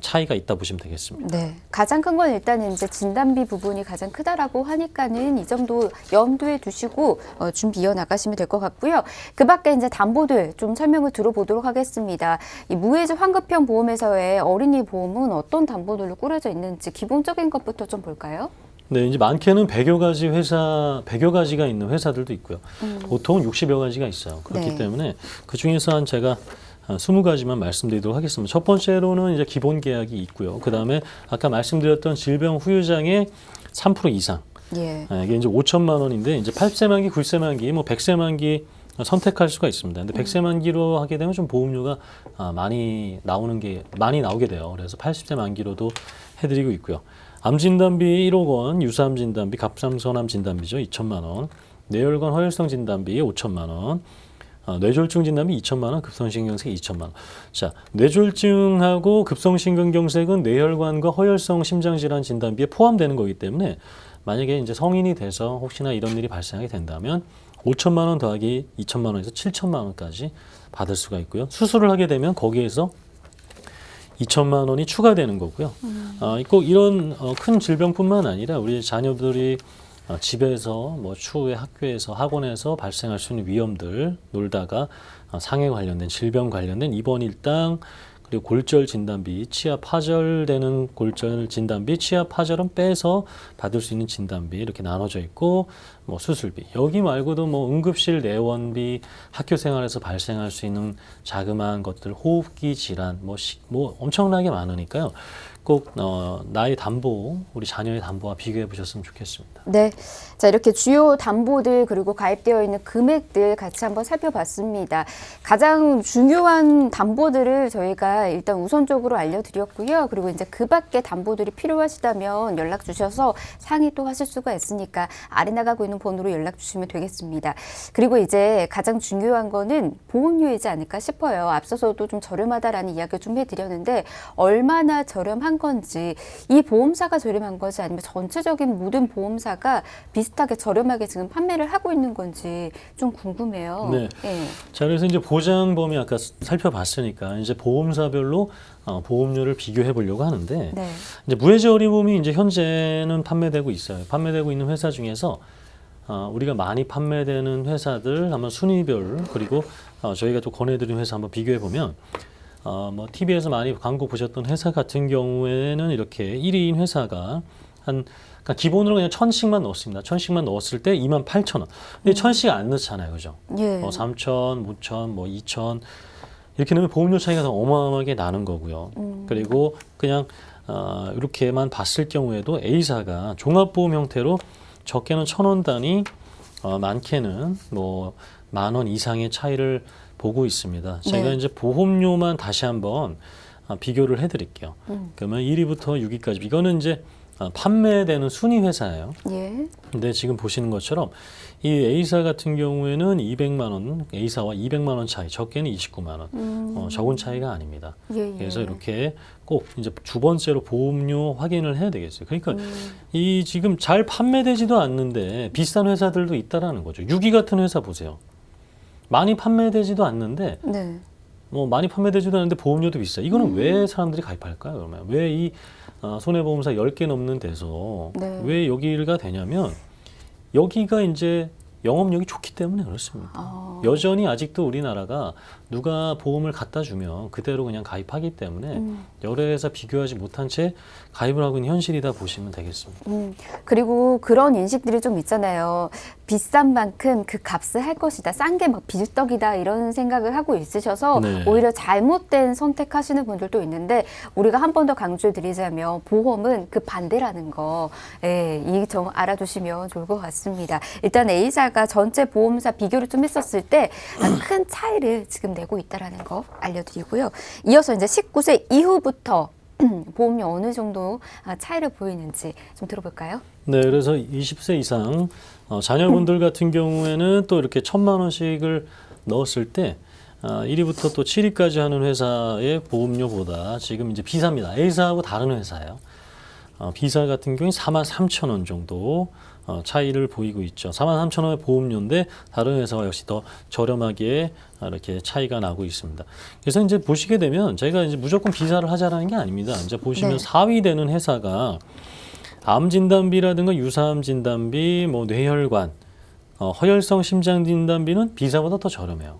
Speaker 2: 차이가 있다 보시면 되겠습니다.
Speaker 1: 네, 가장 큰 건 일단 이제 진단비 부분이 가장 크다라고 하니까는 이 정도 염두에 두시고 준비 이어 나가시면 될 것 같고요. 그 밖에 이제 담보들 좀 설명을 들어보도록 하겠습니다. 이 무해지 환급형 보험에서의 어린이 보험은 어떤 담보들로 꾸려져 있는지 기본적인 것부터 좀 볼까요?
Speaker 2: 네, 이제 많게는 100여 가지가 있는 회사들도 있고요. 보통은 60여 가지가 있어요. 그렇기
Speaker 1: 네.
Speaker 2: 때문에 그 중에서 제가 20가지만 말씀드리도록 하겠습니다. 첫 번째로는 이제 기본 계약이 있고요. 그 다음에 아까 말씀드렸던 질병 후유장애 3% 이상.
Speaker 1: 예.
Speaker 2: 이게 이제 5천만 원인데 이제 8세 만기, 9세 만기, 뭐 100세 만기 선택할 수가 있습니다. 근데 100세 만기로 하게 되면 좀 보험료가 많이 나오게 돼요. 그래서 80세 만기로도 해드리고 있고요. 암 진단비 1억 원, 유사암 진단비, 갑상선암 진단비죠. 2천만 원. 뇌혈관 허혈성 진단비 5천만 원. 뇌졸중 진단비 2천만 원, 급성심경색 2천만 원. 자, 뇌졸중하고 급성심근경색은 뇌혈관과 허혈성 심장질환 진단비에 포함되는 거기 때문에 만약에 이제 성인이 돼서 혹시나 이런 일이 발생하게 된다면 5천만 원 더하기 2천만 원에서 7천만 원까지 받을 수가 있고요. 수술을 하게 되면 거기에서 2천만 원이 추가되는 거고요. 꼭 이런 큰 질병뿐만 아니라 우리 자녀들이 집에서 뭐 추후에 학교에서 학원에서 발생할 수 있는 위험들 놀다가 상해 관련된 질병 관련된 입원 일당 그리고 골절 진단비 치아 파절되는 골절 진단비 치아 파절은 빼서 받을 수 있는 진단비 이렇게 나눠져 있고 뭐 수술비 여기 말고도 뭐 응급실 내원비 학교 생활에서 발생할 수 있는 자그마한 것들 호흡기 질환 뭐 엄청나게 많으니까요. 꼭 나의 담보, 우리 자녀의 담보와 비교해 보셨으면 좋겠습니다.
Speaker 1: 네, 자 이렇게 주요 담보들 그리고 가입되어 있는 금액들 같이 한번 살펴봤습니다. 가장 중요한 담보들을 저희가 일단 우선적으로 알려드렸고요. 그리고 이제 그 밖에 담보들이 필요하시다면 연락 주셔서 상의 또 하실 수가 있으니까 아래 나가고 있는 번호로 연락 주시면 되겠습니다. 그리고 이제 가장 중요한 거는 보험료이지 않을까 싶어요. 앞서서도 좀 저렴하다라는 이야기를 좀 해드렸는데 얼마나 저렴한 건지 이 보험사가 저렴한 건지 아니면 전체적인 모든 보험사가 비슷하게 저렴하게 지금 판매를 하고 있는 건지 좀 궁금해요.
Speaker 2: 네.
Speaker 1: 예.
Speaker 2: 자, 그래서 이제 보장 범위 아까 살펴봤으니까 이제 보험사별로 보험료를 비교해 보려고 하는데
Speaker 1: 네.
Speaker 2: 이제 무해지 어린이보험이 이제 현재는 판매되고 있어요. 판매되고 있는 회사 중에서 우리가 많이 판매되는 회사들 한번 순위별 그리고 저희가 또 권해드린 회사 한번 비교해 보면 뭐 TV에서 많이 광고 보셨던 회사 같은 경우에는 이렇게 1위인 회사가 그러니까 기본으로 그냥 1,000씩만 넣었습니다. 1,000씩만 넣었을 때 28,000원. 근데 1,000씩 안 넣잖아요, 그죠?
Speaker 1: 예.
Speaker 2: 3,000, 5,000, 2,000 이렇게 넣으면 보험료 차이가 더 어마어마하게 나는 거고요. 그리고 그냥 이렇게만 봤을 경우에도 A사가 종합보험 형태로 적게는 1,000원 단위, 많게는 뭐 10,000원 이상의 차이를 보고 있습니다. 제가
Speaker 1: 네.
Speaker 2: 이제 보험료만 다시 한번 비교를 해드릴게요. 그러면 1위부터 6위까지 이거는 이제 판매되는 순위 회사예요.
Speaker 1: 예.
Speaker 2: 근데 지금 보시는 것처럼 이 A사 같은 경우에는 200만 원, A사와 200만 원 차이, 적게는 29만 원, 적은 차이가 아닙니다.
Speaker 1: 예, 예.
Speaker 2: 그래서 이렇게 꼭 이제 두 번째로 보험료 확인을 해야 되겠어요. 그러니까 이 지금 잘 판매되지도 않는데 비싼 회사들도 있다라는 거죠. 유기 같은 회사 보세요. 많이 판매되지도 않는데
Speaker 1: 네.
Speaker 2: 뭐 많이 판매되지도 않는데 보험료도 비싸. 이거는 왜 사람들이 가입할까요? 그러면 왜 이 손해보험사 10개 넘는 데서
Speaker 1: 네.
Speaker 2: 왜 여기가 되냐면 여기가 이제 영업력이 좋기 때문에 그렇습니다. 여전히 아직도 우리나라가 누가 보험을 갖다 주면 그대로 그냥 가입하기 때문에 여러 회사 비교하지 못한 채 가입을 하고 있는 현실이다 보시면 되겠습니다.
Speaker 1: 그리고 그런 인식들이 좀 있잖아요. 비싼 만큼 그 값을 할 것이다. 싼 게 막 비지떡이다. 이런 생각을 하고 있으셔서
Speaker 2: 네.
Speaker 1: 오히려 잘못된 선택하시는 분들도 있는데 우리가 한 번 더 강조해 드리자면 보험은 그 반대라는 거. 예, 이 점 알아두시면 좋을 것 같습니다. 일단 A사가 전체 보험사 비교를 좀 했었을 때 큰 차이를 지금 내고 있다는 거 알려드리고요. 이어서 이제 19세 이후부터 보험료 어느 정도 차이를 보이는지 좀 들어볼까요?
Speaker 2: 네, 그래서 20세 이상 자녀분들 같은 경우에는 또 이렇게 1,000만 원씩을 넣었을 때 1위부터 또 7위까지 하는 회사의 보험료보다 지금 이제 B사입니다. A사하고 다른 회사예요. B사 같은 경우에 43,000원 정도 차이를 보이고 있죠. 43,000원의 보험료인데 다른 회사와 역시 더 저렴하게 이렇게 차이가 나고 있습니다. 그래서 이제 보시게 되면 저희가 이제 무조건 B사를 하자라는 게 아닙니다. 이제 보시면
Speaker 1: 네.
Speaker 2: 4위 되는 회사가 암 진단비라든가 유사암 진단비, 뭐 뇌혈관, 허혈성 심장 진단비는 B사보다 더 저렴해요.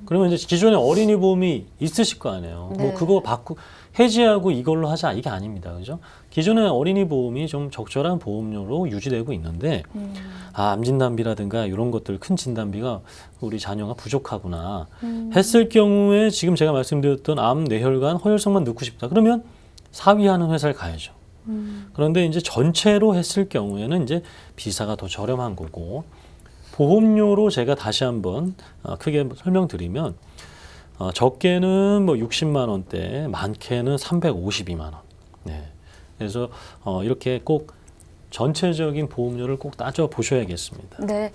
Speaker 2: 그러면 이제 기존에 어린이 보험이 있으실 거 아니에요.
Speaker 1: 네.
Speaker 2: 뭐 그거 해지하고 이걸로 하자 이게 아닙니다. 그죠? 기존에 어린이 보험이 좀 적절한 보험료로 유지되고 있는데 암 진단비라든가 이런 것들 큰 진단비가 우리 자녀가 부족하구나 했을 경우에 지금 제가 말씀드렸던 암, 뇌혈관, 허혈성만 넣고 싶다. 그러면 4위 하는 회사를 가야죠. 그런데 이제 전체로 했을 경우에는 이제 B사가 더 저렴한 거고 보험료로 제가 다시 한번 크게 설명드리면 적게는 뭐 60만 원대, 많게는 352만 원. 네. 그래서 이렇게 꼭 전체적인 보험료를 꼭 따져 보셔야겠습니다.
Speaker 1: 네.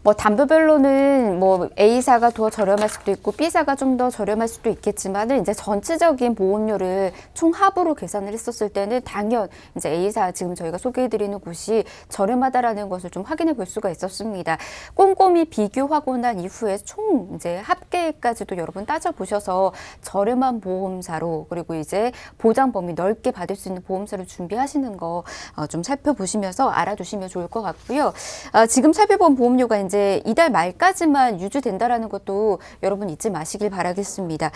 Speaker 1: 뭐 담보별로는 뭐 A사가 더 저렴할 수도 있고 B사가 좀 더 저렴할 수도 있겠지만은 이제 전체적인 보험료를 총합으로 계산을 했었을 때는 당연 이제 A사 지금 저희가 소개해드리는 곳이 저렴하다라는 것을 좀 확인해 볼 수가 있었습니다. 꼼꼼히 비교하고 난 이후에 총 이제 합계까지도 여러분 따져 보셔서 저렴한 보험사로 그리고 이제 보장 범위 넓게 받을 수 있는 보험사를 준비하시는 거 좀 살펴보시면서 알아두시면 좋을 것 같고요. 지금 살펴본 보험료가 이제 이달 말까지만 유지된다라는 것도 여러분 잊지 마시길 바라겠습니다.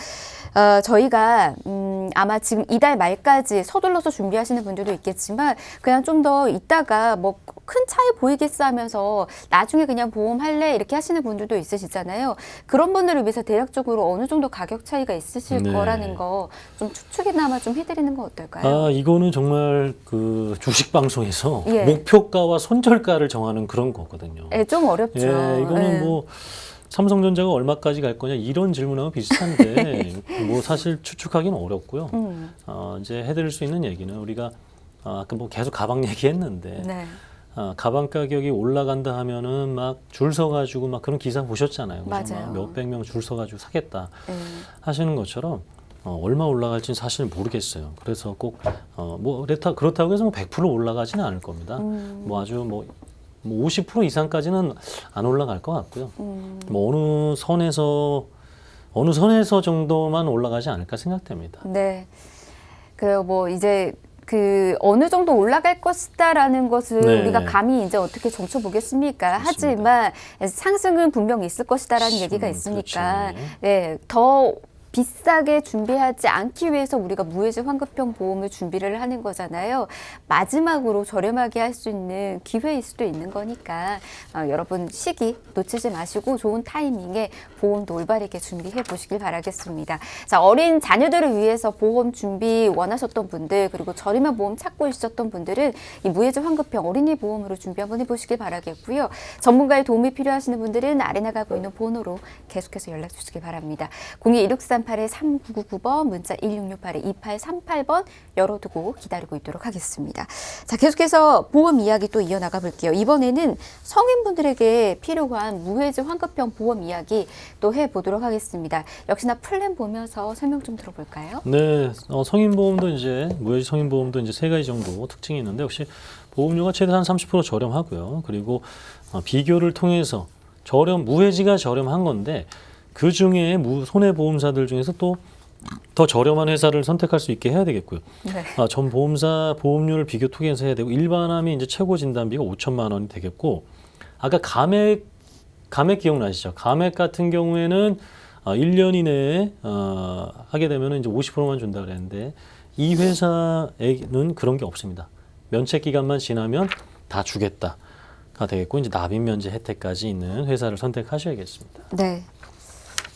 Speaker 1: 저희가 아마 지금 이달 말까지 서둘러서 준비하시는 분들도 있겠지만 그냥 좀 더 있다가 뭐 큰 차이 보이겠어 하면서 나중에 그냥 보험할래 이렇게 하시는 분들도 있으시잖아요. 그런 분들을 위해서 대략적으로 어느 정도 가격 차이가 있으실
Speaker 2: 네.
Speaker 1: 거라는 거 좀 추측이나마 좀 해드리는 건 어떨까요?
Speaker 2: 이거는 정말 그 주식 방송에서
Speaker 1: 예.
Speaker 2: 목표가와 손절가를 정하는 그런 거거든요.
Speaker 1: 예, 좀 어렵죠.
Speaker 2: 예, 이거는
Speaker 1: 예.
Speaker 2: 뭐 삼성전자가 얼마까지 갈 거냐 이런 질문하고 비슷한데 뭐 사실 추측하기는 어렵고요. 이제 해드릴 수 있는 얘기는 우리가 아까 뭐 계속 가방 얘기했는데
Speaker 1: 네.
Speaker 2: 가방 가격이 올라간다 하면은 막 줄 서가지고 막 그런 기사 보셨잖아요. 그죠?
Speaker 1: 맞아요.
Speaker 2: 막 몇백 명 줄 서가지고 사겠다
Speaker 1: 예.
Speaker 2: 하시는 것처럼 얼마 올라갈지는 사실 모르겠어요. 그래서 꼭 뭐 그렇다고 해서 뭐 100% 올라가지는 않을 겁니다. 뭐 아주 뭐 50% 이상까지는 안 올라갈 것 같고요. 뭐 어느 선에서 정도만 올라가지 않을까 생각됩니다.
Speaker 1: 네. 그래요. 뭐 이제 그 어느 정도 올라갈 것이다라는 것을
Speaker 2: 네.
Speaker 1: 우리가 감히 이제 어떻게 점쳐 보겠습니까?
Speaker 2: 그렇습니다.
Speaker 1: 하지만 상승은 분명히 있을 것이다라는 얘기가 있으니까
Speaker 2: 그렇죠.
Speaker 1: 네, 더 비싸게 준비하지 않기 위해서 우리가 무해지 환급형 보험을 준비를 하는 거잖아요. 마지막으로 저렴하게 할 수 있는 기회일 수도 있는 거니까 여러분 시기 놓치지 마시고 좋은 타이밍에 보험도 올바르게 준비해 보시길 바라겠습니다. 자, 어린 자녀들을 위해서 보험 준비 원하셨던 분들 그리고 저렴한 보험 찾고 있었던 분들은 이 무해지 환급형 어린이 보험으로 준비 한번 해보시길 바라겠고요. 전문가의 도움이 필요하시는 분들은 아래 나가고 있는 번호로 계속해서 연락 주시길 바랍니다. 02-163 138-3999번, 문자 1668-2838번 열어두고 기다리고 있도록 하겠습니다. 자, 계속해서 보험 이야기 또 이어나가 볼게요. 이번에는 성인분들에게 필요한 무해지 환급형 보험 이야기 또 해보도록 하겠습니다. 역시나 플랜 보면서 설명 좀 들어볼까요?
Speaker 2: 네, 성인보험도 이제 무해지 성인보험도 이제 세 가지 정도 특징이 있는데 역시 보험료가 최대한 30% 저렴하고요. 그리고 비교를 통해서 무해지가 저렴한 건데 그 중에 손해보험사들 중에서 또 더 저렴한 회사를 선택할 수 있게 해야 되겠고요.
Speaker 1: 네.
Speaker 2: 전 보험사 보험료를 비교 통해서 해야 되고 일반암이 이제 최고 진단비가 5천만 원이 되겠고 아까 감액 기억나시죠? 감액 같은 경우에는 1년 이내에 하게 되면 이제 50%만 준다 그랬는데 이 회사에는 그런 게 없습니다. 면책 기간만 지나면 다 주겠다가 되겠고 이제 납입 면제 혜택까지 있는 회사를 선택하셔야겠습니다.
Speaker 1: 네.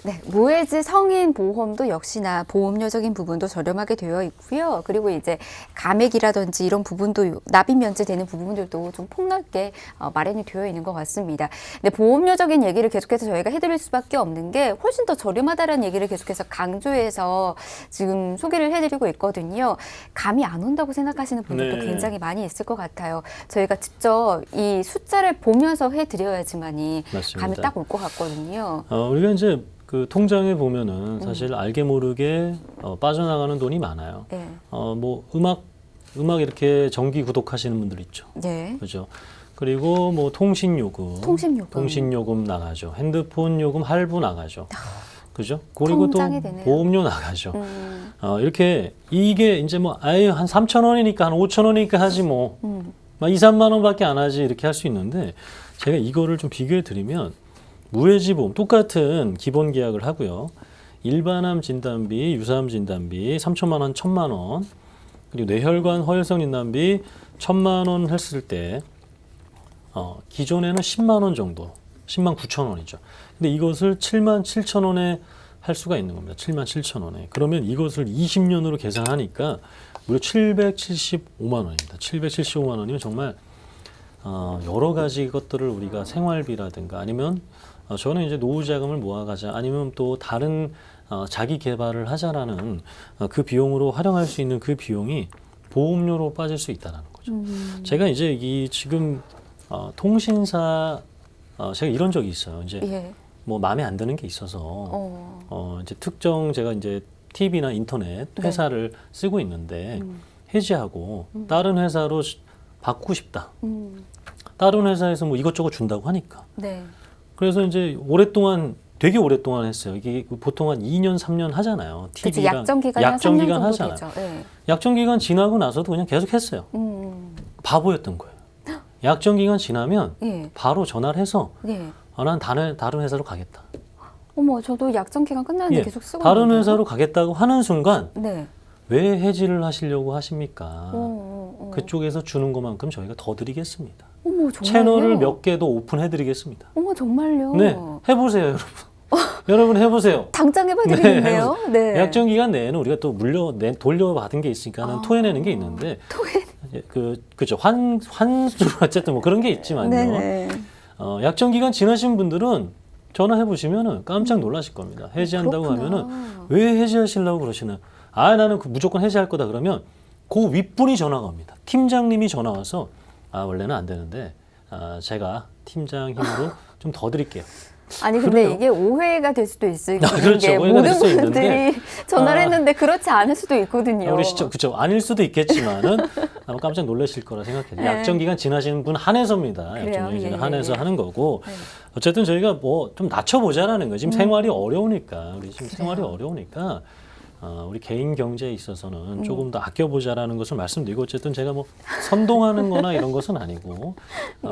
Speaker 1: 네, 무해지 성인 보험도 역시나 보험료적인 부분도 저렴하게 되어 있고요. 그리고 이제 감액이라든지 이런 부분도 납입 면제되는 부분들도 좀 폭넓게 마련이 되어 있는 것 같습니다. 근데 보험료적인 얘기를 계속해서 저희가 해드릴 수밖에 없는 게 훨씬 더 저렴하다라는 얘기를 계속해서 강조해서 지금 소개를 해드리고 있거든요. 감이 안 온다고 생각하시는 분들도
Speaker 2: 네.
Speaker 1: 굉장히 많이 있을 것 같아요. 저희가 직접 이 숫자를 보면서 해드려야지만이
Speaker 2: 맞습니다.
Speaker 1: 감이 딱 올 것 같거든요.
Speaker 2: 우리가 이제 그 통장에 보면은 사실 알게 모르게 빠져나가는 돈이 많아요.
Speaker 1: 네.
Speaker 2: 뭐 음악 이렇게 정기 구독하시는 분들 있죠.
Speaker 1: 네.
Speaker 2: 그죠? 그리고 뭐 통신요금 나가죠. 핸드폰 요금 할부 나가죠. 그죠? 그리고 또
Speaker 1: 통장이 되네요.
Speaker 2: 보험료 나가죠. 이렇게 이게 이제 뭐 아예 한 3천 원이니까 한 5천 원이니까 하지 뭐. 막 2, 3만 원밖에 안 하지 이렇게 할 수 있는데 제가 이거를 좀 비교해 드리면 무해지 보험 똑같은 기본 계약을 하고요. 일반암 진단비, 유사암 진단비 3천만 원, 1천만 원, 그리고 뇌혈관 허혈성 진단비 1천만 원 했을 때 기존에는 10만 원 정도, 10만 9천 원이죠. 근데 이것을 7만 7천 원에 할 수가 있는 겁니다. 7만 7천 원에. 그러면 이것을 20년으로 계산하니까 무려 775만 원입니다. 775만 원이면 정말 여러 가지 것들을 우리가 생활비라든가 아니면 저는 이제 노후 자금을 모아가자 아니면 또 다른 자기 개발을 하자라는 그 비용으로 활용할 수 있는 그 비용이 보험료로 빠질 수 있다는 거죠. 제가 이제 지금 통신사 제가 이런 적이 있어요. 이제
Speaker 1: 예.
Speaker 2: 뭐 마음에 안 드는 게 있어서 이제 특정 제가 이제 TV나 인터넷 회사를 쓰고 있는데 해지하고 다른 회사로 바꾸고 싶다. 다른 회사에서 뭐 이것저것 준다고 하니까.
Speaker 1: 네.
Speaker 2: 그래서 이제 되게 오랫동안 했어요. 이게 보통 한 2년, 3년 하잖아요. TV랑
Speaker 1: 약정 기간이 한 3년 정도
Speaker 2: 하잖아요.
Speaker 1: 되죠. 네.
Speaker 2: 약정 기간 지나고 나서도 그냥 계속 했어요. 바보였던 거예요. 약정 기간 지나면
Speaker 1: 예.
Speaker 2: 바로 전화를 해서
Speaker 1: 예.
Speaker 2: 난 다른 회사로 가겠다.
Speaker 1: 어머, 저도 약정 기간 끝났는데 계속 쓰고
Speaker 2: 다른
Speaker 1: 있는데요?
Speaker 2: 회사로 가겠다고 하는 순간
Speaker 1: 네.
Speaker 2: 왜 해지를 하시려고 하십니까?
Speaker 1: 어.
Speaker 2: 그쪽에서 주는 것만큼 저희가 더 드리겠습니다.
Speaker 1: 어머, 정말요?
Speaker 2: 채널을 몇 개 더 오픈해드리겠습니다.
Speaker 1: 어머, 정말요?
Speaker 2: 네, 해보세요, 여러분. 여러분 해보세요.
Speaker 1: 당장 해봐드리겠네요. 네.
Speaker 2: 약정 기간 내에는 우리가 또 돌려받은 게 있으니까 토해내는 게 있는데, 그죠. 환수로 어쨌든 뭐 그런 게 있지만요.
Speaker 1: 네네.
Speaker 2: 약정 기간 지나신 분들은 전화해 보시면은 깜짝 놀라실 겁니다. 해지한다고
Speaker 1: 그렇구나.
Speaker 2: 하면은 왜 해지하시려고 그러시나요? 나는 무조건 해지할 거다 그러면 그 윗분이 전화가 옵니다. 팀장님이 전화 와서 원래는 안 되는데 제가 팀장 힘으로 좀 더 드릴게요.
Speaker 1: 아니 근데
Speaker 2: 그래요?
Speaker 1: 이게 오해가 될 수도 있을
Speaker 2: 그렇죠.
Speaker 1: 게
Speaker 2: 오해가 될
Speaker 1: 모든
Speaker 2: 수 있는데.
Speaker 1: 분들이 전화를 했는데 그렇지 않을 수도 있거든요.
Speaker 2: 우리 그쵸. 아닐 수도 있겠지만은 아마 깜짝 놀라실 거라 생각해요.
Speaker 1: 네.
Speaker 2: 약정 기간 지나시는 분 한해서입니다.
Speaker 1: 그래요?
Speaker 2: 약정 기간
Speaker 1: 예,
Speaker 2: 한해서
Speaker 1: 예.
Speaker 2: 하는 거고.
Speaker 1: 네.
Speaker 2: 어쨌든 저희가 뭐 좀 낮춰보자라는 거예요. 지금 생활이 어려우니까. 우리 지금 생활이 어려우니까. 우리 개인 경제에 있어서는 조금 더 아껴보자라는 것을 말씀드리고 어쨌든 제가 뭐 선동하는 거나 이런 것은 아니고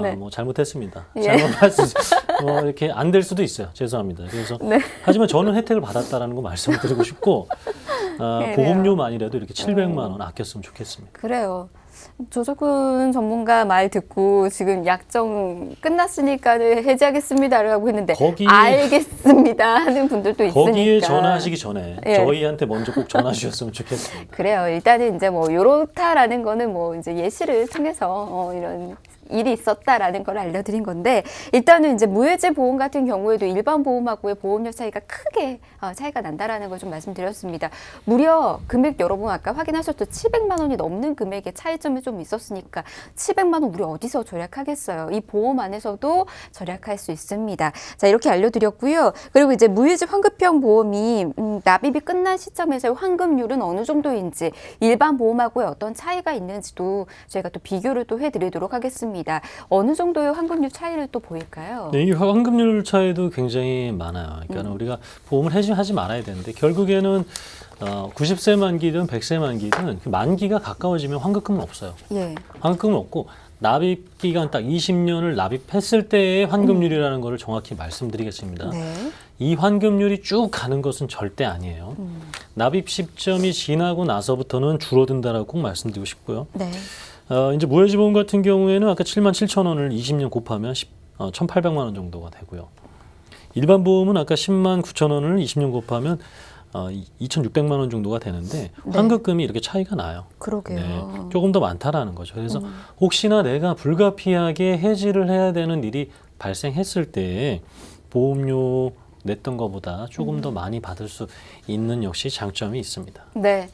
Speaker 1: 네.
Speaker 2: 뭐 잘못했습니다.
Speaker 1: 예.
Speaker 2: 이렇게 안 될 수도 있어요. 죄송합니다. 그래서
Speaker 1: 네.
Speaker 2: 하지만 저는 혜택을 받았다라는 거 말씀드리고 싶고
Speaker 1: 그래요.
Speaker 2: 보험료만이라도 이렇게 700만 원 아꼈으면 좋겠습니다.
Speaker 1: 그래요. 조석훈 전문가 말 듣고 지금 약정 끝났으니까 해지하겠습니다라고 했는데 알겠습니다 하는 분들도 있으니까
Speaker 2: 거기에 전화하시기 전에
Speaker 1: 예.
Speaker 2: 저희한테 먼저 꼭 전화 주셨으면 좋겠습니다.
Speaker 1: 그래요. 일단은 이제 뭐 요렇다라는 거는 뭐 이제 예시를 통해서 이런 일이 있었다라는 걸 알려드린 건데 일단은 이제 무해지 보험 같은 경우에도 일반 보험하고의 보험료 차이가 크게 차이가 난다라는 걸 좀 말씀드렸습니다. 무려 금액 여러분 아까 확인하셨죠? 700만 원이 넘는 금액의 차이점이 좀 있었으니까 700만 원 우리 어디서 절약하겠어요? 이 보험 안에서도 절약할 수 있습니다. 자, 이렇게 알려드렸고요. 그리고 이제 무해지 환급형 보험이 납입이 끝난 시점에서의 환급률은 어느 정도인지 일반 보험하고의 어떤 차이가 있는지도 저희가 또 비교를 또 해드리도록 하겠습니다. 어느 정도의 환급률 차이를 또 보일까요?
Speaker 2: 네, 이 환급률 차이도 굉장히 많아요. 그러니까 우리가 보험을 해지하지 말아야 되는데 결국에는 90세 만기든 100세 만기든 그 만기가 가까워지면 환급금은 없어요.
Speaker 1: 예.
Speaker 2: 환급금은 없고 납입 기간 딱 20년을 납입했을 때의 환급률이라는 것을 정확히 말씀드리겠습니다.
Speaker 1: 네.
Speaker 2: 이 환급률이 쭉 가는 것은 절대 아니에요. 납입 시점이 지나고 나서부터는 줄어든다라고 꼭 말씀드리고 싶고요.
Speaker 1: 네.
Speaker 2: 이제 무해지보험 같은 경우에는 아까 77,000원을 20년 곱하면 1,800만 원 정도가 되고요. 일반 보험은 아까 109,000원을 20년 곱하면 2,600만 원 정도가 되는데 환급금이 이렇게 차이가 나요.
Speaker 1: 그러게요.
Speaker 2: 네, 조금 더 많다라는 거죠. 그래서 혹시나 내가 불가피하게 해지를 해야 되는 일이 발생했을 때 보험료 냈던 것보다 조금 더 많이 받을 수 있는 역시 장점이 있습니다.
Speaker 1: 네.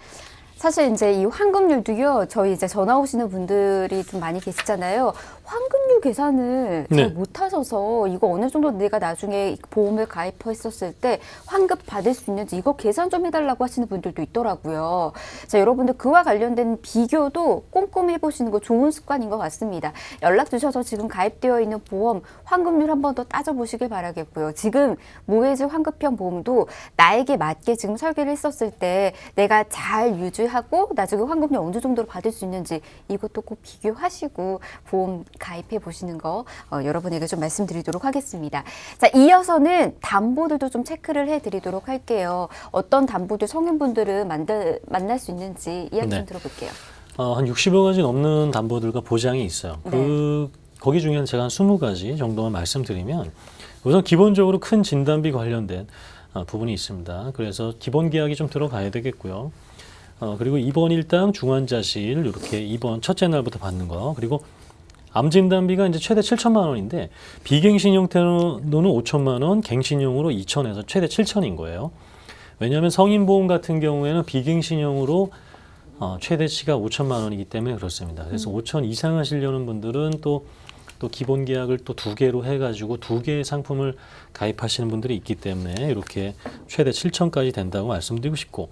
Speaker 1: 사실 이제 이 환급률도요, 저희 이제 전화 오시는 분들이 좀 많이 계시잖아요. 환급률 계산을 잘 못하셔서 이거 어느 정도 내가 나중에 보험을 가입했었을 때 환급 받을 수 있는지 이거 계산 좀 해달라고 하시는 분들도 있더라고요. 자, 여러분들 그와 관련된 비교도 꼼꼼히 해보시는 거 좋은 습관인 것 같습니다. 연락 주셔서 지금 가입되어 있는 보험 환급률 한 번 더 따져보시길 바라겠고요. 지금 무해지 환급형 보험도 나에게 맞게 지금 설계를 했었을 때 내가 잘 유지하고 나중에 환급률 어느 정도로 받을 수 있는지 이것도 꼭 비교하시고 보험 가입해 보시는 거 여러분에게 좀 말씀드리도록 하겠습니다. 자, 이어서는 담보들도 좀 체크를 해드리도록 할게요. 어떤 담보들 성인분들은 만날 수 있는지 이야기 좀 들어볼게요.
Speaker 2: 한 60여 가지 넘는 담보들과 보장이 있어요. 거기 중에 제가 한 20가지 정도만 말씀드리면 우선 기본적으로 큰 진단비 관련된 부분이 있습니다. 그래서 기본 계약이 좀 들어가야 되겠고요. 그리고 입원 일당 중환자실 이렇게 입원 첫째 날부터 받는 거, 그리고 암 진단비가 이제 최대 7천만 원인데 비갱신 형태로는 5천만 원, 갱신형으로 2천에서 최대 7천인 거예요. 왜냐하면 성인보험 같은 경우에는 비갱신형으로 최대치가 5천만 원이기 때문에 그렇습니다. 그래서 5천 이상 하시려는 분들은 또 기본 계약을 또 2개로 해가지고 2개의 상품을 가입하시는 분들이 있기 때문에 이렇게 최대 7천까지 된다고 말씀드리고 싶고,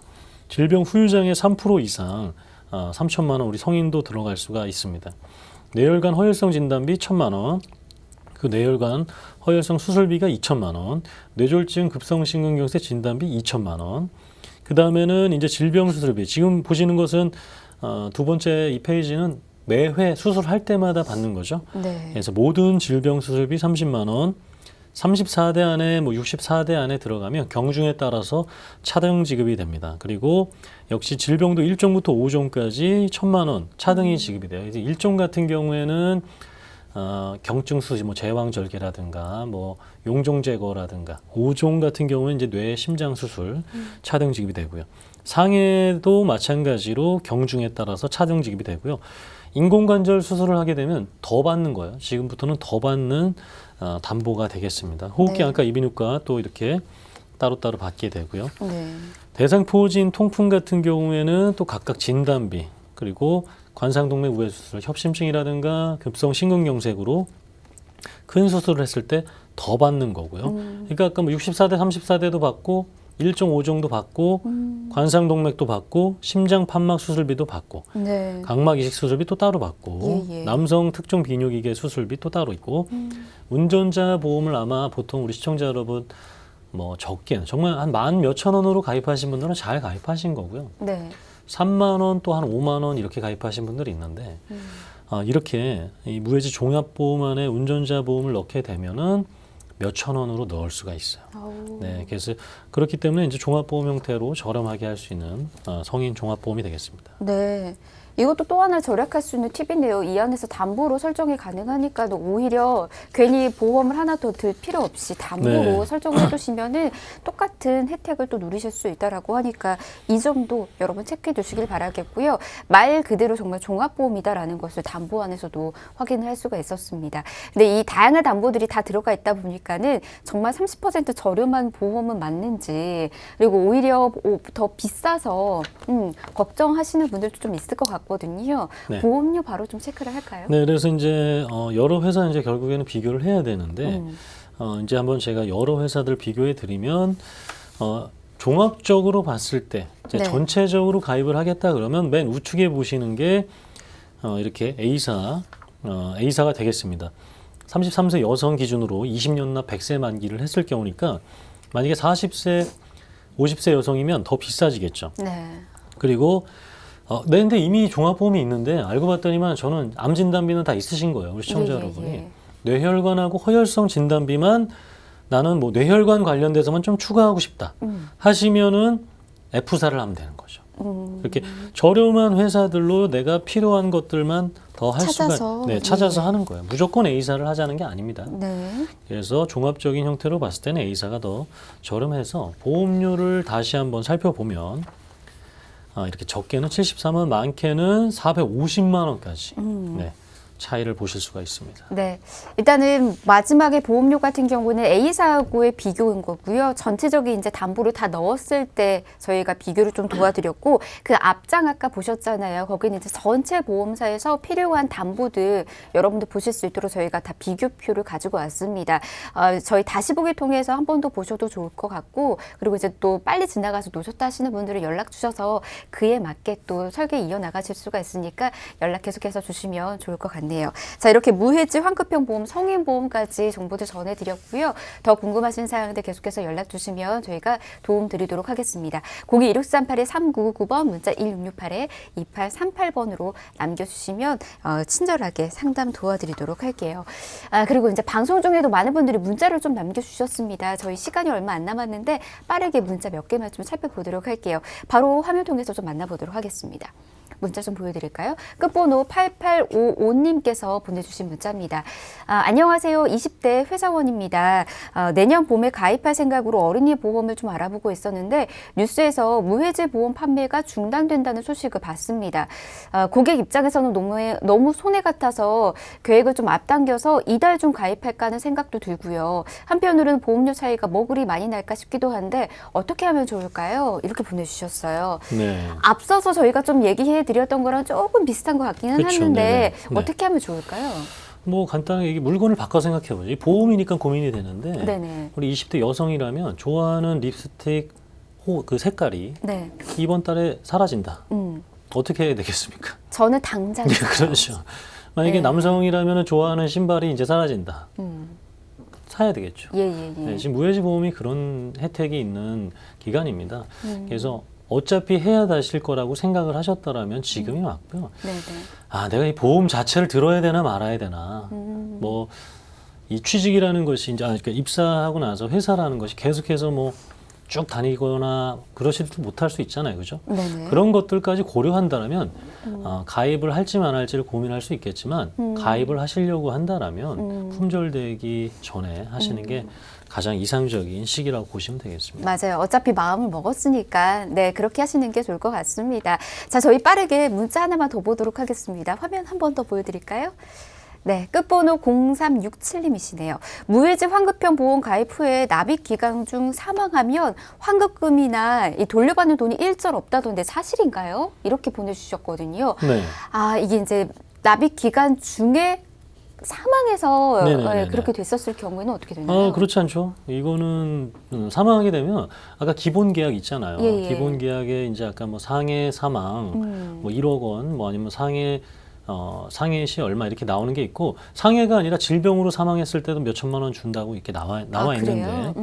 Speaker 2: 질병 후유장애 3% 이상 3천만 원 우리 성인도 들어갈 수가 있습니다. 뇌혈관 허혈성 진단비 1,000만 원, 그 뇌혈관 허혈성 수술비가 2천만 원, 뇌졸중 급성심근경색 진단비 2천만 원, 그 다음에는 이제 질병 수술비, 지금 보시는 것은 두 번째 이 페이지는 매회 수술할 때마다 받는 거죠.
Speaker 1: 네.
Speaker 2: 그래서 모든 질병 수술비 30만 원, 34대 안에 64대 안에 들어가면 경중에 따라서 차등 지급이 됩니다. 그리고 역시 질병도 1종부터 5종까지 1,000만 원 차등이 지급이 돼요. 이제 1종 같은 경우에는 경증 수지, 제왕절개라든가 용종 제거라든가, 5종 같은 경우는 이제 뇌 심장 수술 차등 지급이 되고요. 상해도 마찬가지로 경중에 따라서 차등 지급이 되고요. 인공관절 수술을 하게 되면 더 받는 거예요. 지금부터는 더 받는 담보가 되겠습니다. 호흡기안과 이비인후과 또 이렇게 따로따로 받게 되고요.
Speaker 1: 네.
Speaker 2: 대상포진 통풍 같은 경우에는 또 각각 진단비, 그리고 관상동맥 우회 수술, 협심증이라든가 급성심근경색으로 큰 수술을 했을 때 더 받는 거고요. 그러니까 아까 64대, 34대도 받고 1종, 5종도 받고 관상동맥도 받고 심장 판막 수술비도 받고
Speaker 1: 네.
Speaker 2: 각막 이식 수술비 또 따로 받고 남성 특정 비뇨기계 수술비 또 따로 있고 운전자 보험을 아마 보통 우리 시청자 여러분 적게는 정말 한 만 몇천 원으로 가입하신 분들은 잘 가입하신 거고요.
Speaker 1: 네.
Speaker 2: 3만 원 또 한 5만 원 이렇게 가입하신 분들이 있는데 이렇게 이 무해지 종합보험 안에 운전자 보험을 넣게 되면은 몇천 원으로 넣을 수가 있어요. 네, 그래서 그렇기 때문에 이제 종합보험 형태로 저렴하게 할 수 있는 성인 종합보험이 되겠습니다.
Speaker 1: 네. 이것도 또 하나 절약할 수 있는 팁이네요. 이 안에서 담보로 설정이 가능하니까 오히려 괜히 보험을 하나 더 들 필요 없이 담보로
Speaker 2: 네.
Speaker 1: 설정을 해두시면은 똑같은 혜택을 또 누리실 수 있다라고 하니까 이 점도 여러분 체크해 두시길 바라겠고요. 말 그대로 정말 종합보험이다라는 것을 담보 안에서도 확인을 할 수가 있었습니다. 근데 이 다양한 담보들이 다 들어가 있다 보니까는 정말 30% 저렴한 보험은 맞는지, 그리고 오히려 더 비싸서 걱정하시는 분들도 좀 있을 것 같거든요.
Speaker 2: 네.
Speaker 1: 보험료 바로 좀 체크를 할까요?
Speaker 2: 네, 그래서 이제 여러 회사 이제 결국에는 비교를 해야 되는데 이제 한번 제가 여러 회사들 비교해 드리면 종합적으로 봤을 때 이제
Speaker 1: 네.
Speaker 2: 전체적으로 가입을 하겠다 그러면 맨 우측에 보시는 게 이렇게 A사가 되겠습니다. 33세 여성 기준으로 20년 납 100세 만기를 했을 경우니까 만약에 40세, 50세 여성이면 더 비싸지겠죠.
Speaker 1: 네.
Speaker 2: 그리고 네, 근데 이미 종합보험이 있는데 알고 봤더니만 저는 암 진단비는 다 있으신 거예요. 우리 시청자 여러분이. 뇌혈관하고 허혈성 진단비만 나는 뭐 뇌혈관 관련돼서만 좀 추가하고 싶다 하시면은 F사를 하면 되는 거죠. 이렇게 저렴한 회사들로 내가 필요한 것들만 더 할
Speaker 1: 찾아서,
Speaker 2: 수가 찾아서 하는 거예요. 무조건 A사를 하자는 게 아닙니다.
Speaker 1: 네.
Speaker 2: 그래서 종합적인 형태로 봤을 때는 A사가 더 저렴해서 보험료를 다시 한번 살펴보면 이렇게 적게는 73원, 많게는 450만 원까지 네, 차이를 보실 수가 있습니다.
Speaker 1: 네, 일단은 마지막에 보험료 같은 경우는 A사하고의 비교인 거고요. 전체적인 이제 담보를 다 넣었을 때 저희가 비교를 좀 도와드렸고, 그 앞장 아까 보셨잖아요. 거기는 이제 전체 보험사에서 필요한 담보들 여러분들 보실 수 있도록 저희가 다 비교표를 가지고 왔습니다. 저희 다시 보기 통해서 한 번 더 보셔도 좋을 것 같고, 그리고 이제 또 빨리 지나가서 놓쳤다 하시는 분들은 연락 주셔서 그에 맞게 또 설계 이어나가실 수가 있으니까 연락 계속해서 주시면 좋을 것 같네요. 자, 이렇게 무해지 환급형 보험, 성인 보험까지 정보들 전해드렸고요. 더 궁금하신 사항들 계속해서 연락 주시면 저희가 도움 드리도록 하겠습니다. 02-1638-3999번, 문자 1668-2838번으로 남겨주시면 친절하게 상담 도와드리도록 할게요. 그리고 이제 방송 중에도 많은 분들이 문자를 좀 남겨주셨습니다. 저희 시간이 얼마 안 남았는데 빠르게 문자 몇 개만 좀 살펴보도록 할게요. 바로 화면 통해서 좀 만나보도록 하겠습니다. 문자 좀 보여드릴까요? 끝번호 8855님께서 보내주신 문자입니다. 안녕하세요. 20대 회사원입니다. 내년 봄에 가입할 생각으로 어린이 보험을 좀 알아보고 있었는데 뉴스에서 무해지 보험 판매가 중단된다는 소식을 봤습니다. 고객 입장에서는 너무 손해 같아서 계획을 좀 앞당겨서 이달 중 가입할까 하는 생각도 들고요. 한편으로는 보험료 차이가 뭐 그리 많이 날까 싶기도 한데 어떻게 하면 좋을까요? 이렇게 보내주셨어요.
Speaker 2: 네.
Speaker 1: 앞서서 저희가 좀 얘기해 드렸던 거랑 조금 비슷한 것 같기는
Speaker 2: 그쵸,
Speaker 1: 하는데
Speaker 2: 네네.
Speaker 1: 어떻게 하면 좋을까요?
Speaker 2: 뭐 간단하게 이게 물건을 바꿔 생각해보죠. 이 보험이니까 고민이 되는데
Speaker 1: 네네.
Speaker 2: 우리 20대 여성이라면 좋아하는 립스틱 그 색깔이
Speaker 1: 네.
Speaker 2: 이번 달에 사라진다. 어떻게 해야 되겠습니까?
Speaker 1: 저는 당장.
Speaker 2: 네, 그렇죠. 만약에
Speaker 1: 네.
Speaker 2: 남성이라면 좋아하는 신발이 이제 사라진다. 사야 되겠죠.
Speaker 1: 예.
Speaker 2: 네, 지금 무해지 보험이 그런 혜택이 있는 기간입니다. 그래서 어차피 해야 되실 거라고 생각을 하셨더라면 지금이 맞고요.
Speaker 1: 네네.
Speaker 2: 내가 이 보험 자체를 들어야 되나 말아야 되나. 뭐 이 취직이라는 것이 이제 그러니까 입사하고 나서 회사라는 것이 계속해서 뭐 쭉 다니거나 그러지도 못할 수 있잖아요, 그죠?
Speaker 1: 네네.
Speaker 2: 그런 것들까지 고려한다라면 가입을 할지 안 할지를 고민할 수 있겠지만 가입을 하시려고 한다라면 품절되기 전에 하시는 게 가장 이상적인 시기라고 보시면 되겠습니다.
Speaker 1: 맞아요. 어차피 마음을 먹었으니까 네, 그렇게 하시는 게 좋을 것 같습니다. 자, 저희 빠르게 문자 하나만 더 보도록 하겠습니다. 화면 한 번 더 보여드릴까요? 네, 끝번호 0367님이시네요. 무해지 환급형 보험 가입 후에 납입 기간 중 사망하면 환급금이나 이 돌려받는 돈이 일절 없다던데 사실인가요? 이렇게 보내주셨거든요.
Speaker 2: 네.
Speaker 1: 이게 이제 납입 기간 중에 사망해서
Speaker 2: 네네네네.
Speaker 1: 그렇게 됐었을 경우에는 어떻게 되나요?
Speaker 2: 그렇지 않죠. 이거는 사망하게 되면 아까 기본 계약 있잖아요.
Speaker 1: 예.
Speaker 2: 기본 계약에 이제 아까 뭐 상해 사망, 뭐 1억 원, 뭐 아니면 상해 시 얼마 이렇게 나오는 게 있고 상해가 아니라 질병으로 사망했을 때도 몇 천만 원 준다고 이렇게 나와 있는데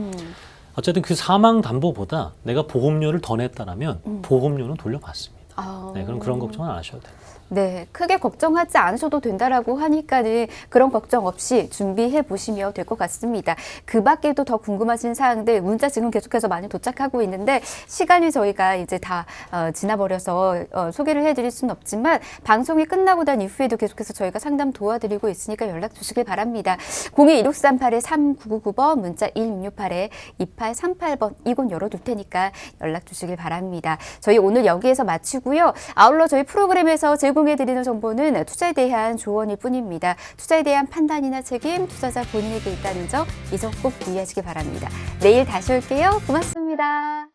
Speaker 2: 어쨌든 그 사망 담보보다 내가 보험료를 더 냈다라면 보험료는 돌려받습니다. 네, 그럼 그런 걱정은 안 하셔도 돼요.
Speaker 1: 네, 크게 걱정하지 않으셔도 된다라고 하니까는 그런 걱정 없이 준비해 보시면 될 것 같습니다. 그 밖에도 더 궁금하신 사항들 문자 지금 계속해서 많이 도착하고 있는데 시간이 저희가 이제 다 지나버려서 소개를 해드릴 수는 없지만 방송이 끝나고 난 이후에도 계속해서 저희가 상담 도와드리고 있으니까 연락 주시길 바랍니다. 02-1638-3999번 문자 1668-2838번 이곳 열어둘 테니까 연락 주시길 바랍니다. 저희 오늘 여기에서 마치고요. 아울러 저희 프로그램에서 제공해드리는 정보는 투자에 대한 조언일 뿐입니다. 투자에 대한 판단이나 책임 투자자 본인에게 있다는 점 이 점 꼭 유의하시기 바랍니다. 내일 다시 올게요. 고맙습니다.